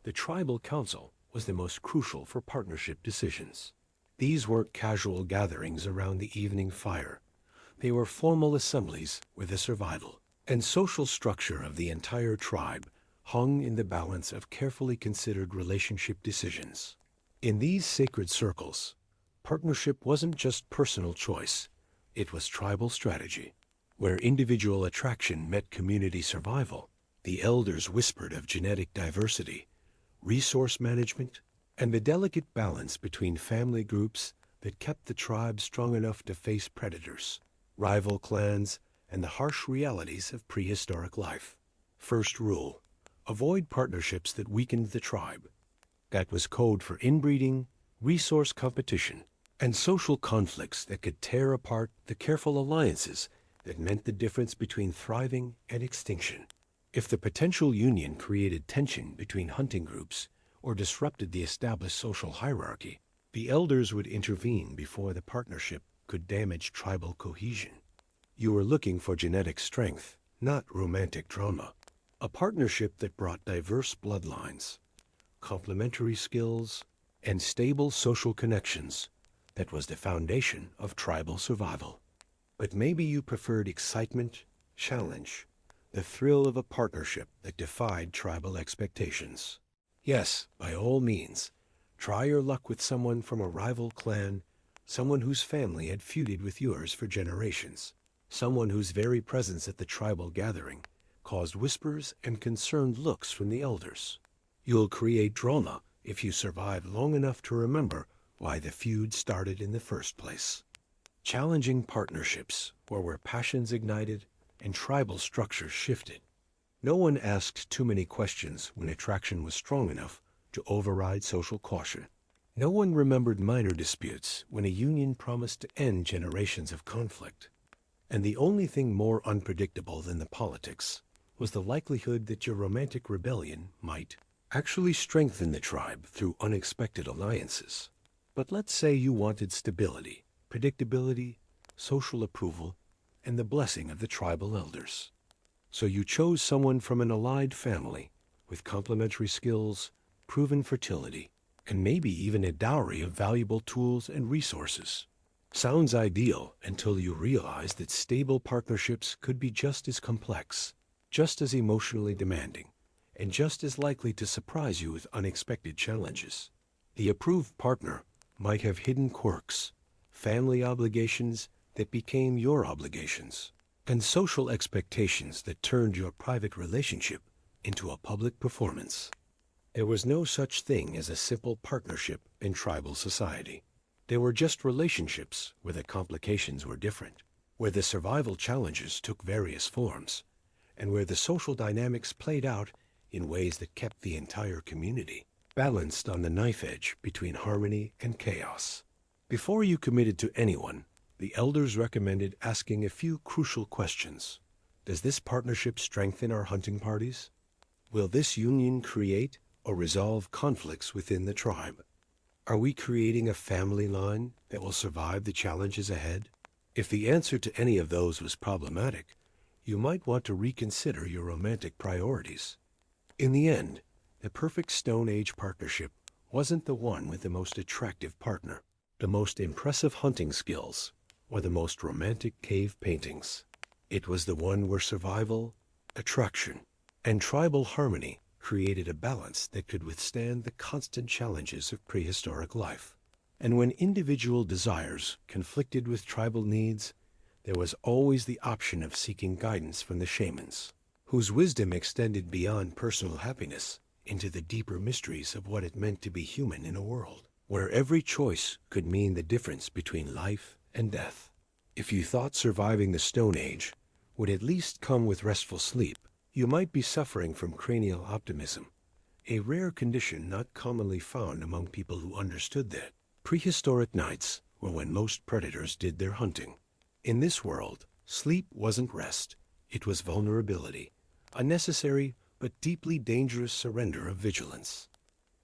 the tribal council was the most crucial for partnership decisions. These weren't casual gatherings around the evening fire. They were formal assemblies where the survival and social structure of the entire tribe hung in the balance of carefully considered relationship decisions. In these sacred circles, partnership wasn't just personal choice, it was tribal strategy. Where individual attraction met community survival, the elders whispered of genetic diversity, resource management, and the delicate balance between family groups that kept the tribe strong enough to face predators, rival clans, and the harsh realities of prehistoric life. First rule: avoid partnerships that weakened the tribe. That was code for inbreeding, resource competition, and social conflicts that could tear apart the careful alliances that meant the difference between thriving and extinction. If the potential union created tension between hunting groups or disrupted the established social hierarchy, the elders would intervene before the partnership could damage tribal cohesion. You were looking for genetic strength, not romantic drama. A partnership that brought diverse bloodlines, complementary skills, and stable social connections. That was the foundation of tribal survival. But maybe you preferred excitement, challenge, the thrill of a partnership that defied tribal expectations. Yes, by all means, try your luck with someone from a rival clan, someone whose family had feuded with yours for generations, someone whose very presence at the tribal gathering caused whispers and concerned looks from the elders. You'll create drama if you survive long enough to remember why the feud started in the first place. Challenging partnerships were where passions ignited and tribal structures shifted. No one asked too many questions when attraction was strong enough to override social caution. No one remembered minor disputes when a union promised to end generations of conflict. And the only thing more unpredictable than the politics was the likelihood that your romantic rebellion might actually strengthen the tribe through unexpected alliances. But let's say you wanted stability, predictability, social approval, and the blessing of the tribal elders. So you chose someone from an allied family with complementary skills, proven fertility, and maybe even a dowry of valuable tools and resources. Sounds ideal until you realize that stable partnerships could be just as complex, just as emotionally demanding, and just as likely to surprise you with unexpected challenges. The approved partner might have hidden quirks, family obligations that became your obligations, and social expectations that turned your private relationship into a public performance. There was no such thing as a simple partnership in tribal society. They were just relationships where the complications were different, where the survival challenges took various forms, and where the social dynamics played out in ways that kept the entire community balanced on the knife edge between harmony and chaos. Before you committed to anyone, the elders recommended asking a few crucial questions. Does this partnership strengthen our hunting parties? Will this union create or resolve conflicts within the tribe? Are we creating a family line that will survive the challenges ahead? If the answer to any of those was problematic, you might want to reconsider your romantic priorities. In the end, the perfect Stone Age partnership wasn't the one with the most attractive partner, the most impressive hunting skills, or the most romantic cave paintings. It was the one where survival, attraction, and tribal harmony created a balance that could withstand the constant challenges of prehistoric life. And when individual desires conflicted with tribal needs, there was always the option of seeking guidance from the shamans, whose wisdom extended beyond personal happiness into the deeper mysteries of what it meant to be human in a world where every choice could mean the difference between life and death. If you thought surviving the Stone Age would at least come with restful sleep, you might be suffering from cranial optimism, a rare condition not commonly found among people who understood that prehistoric nights were when most predators did their hunting. In this world, sleep wasn't rest, it was vulnerability, a necessary but deeply dangerous surrender of vigilance.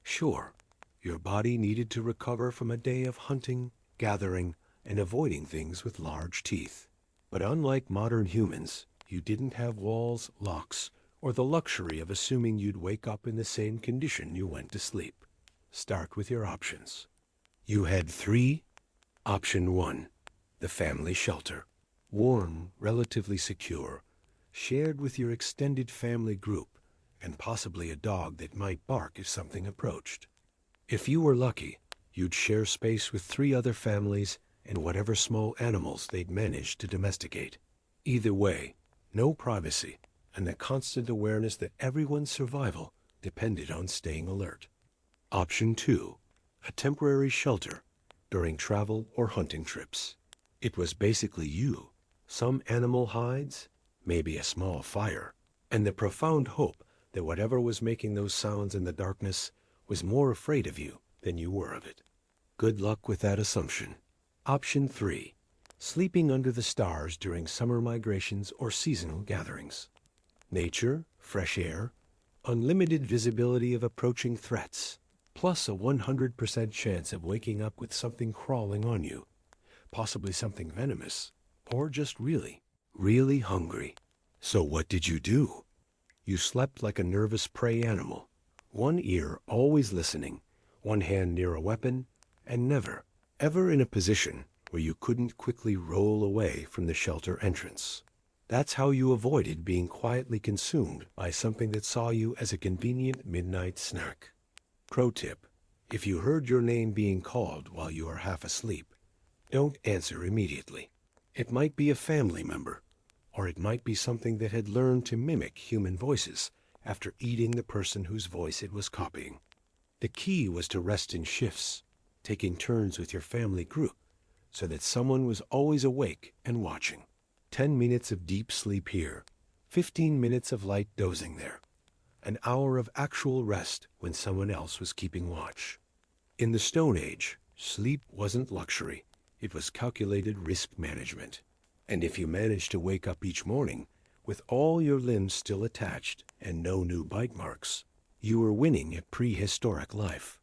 Sure, your body needed to recover from a day of hunting, gathering, and avoiding things with large teeth. But unlike modern humans, you didn't have walls, locks, or the luxury of assuming you'd wake up in the same condition you went to sleep. Start with your options. You had 3. Option 1, the family shelter. Warm, relatively secure, shared with your extended family group, and possibly a dog that might bark if something approached. If you were lucky, you'd share space with 3 other families and whatever small animals they'd managed to domesticate. Either way, no privacy, and the constant awareness that everyone's survival depended on staying alert. Option 2, a temporary shelter during travel or hunting trips. It was basically you, some animal hides, maybe a small fire, and the profound hope that whatever was making those sounds in the darkness was more afraid of you than you were of it. Good luck with that assumption. Option 3, sleeping under the stars during summer migrations or seasonal gatherings. Nature, fresh air, unlimited visibility of approaching threats, plus a 100% chance of waking up with something crawling on you, possibly something venomous, or just really, really hungry. So what did you do? You slept like a nervous prey animal, one ear always listening, one hand near a weapon, and never, ever in a position where you couldn't quickly roll away from the shelter entrance. That's how you avoided being quietly consumed by something that saw you as a convenient midnight snack. Pro tip: if you heard your name being called while you are half asleep, don't answer immediately. It might be a family member, or it might be something that had learned to mimic human voices after eating the person whose voice it was copying. The key was to rest in shifts, taking turns with your family group, so that someone was always awake and watching. 10 minutes of deep sleep here, 15 minutes of light dozing there, an hour of actual rest when someone else was keeping watch. In the Stone Age, sleep wasn't luxury, it was calculated risk management. And if you managed to wake up each morning with all your limbs still attached and no new bite marks, you were winning at prehistoric life.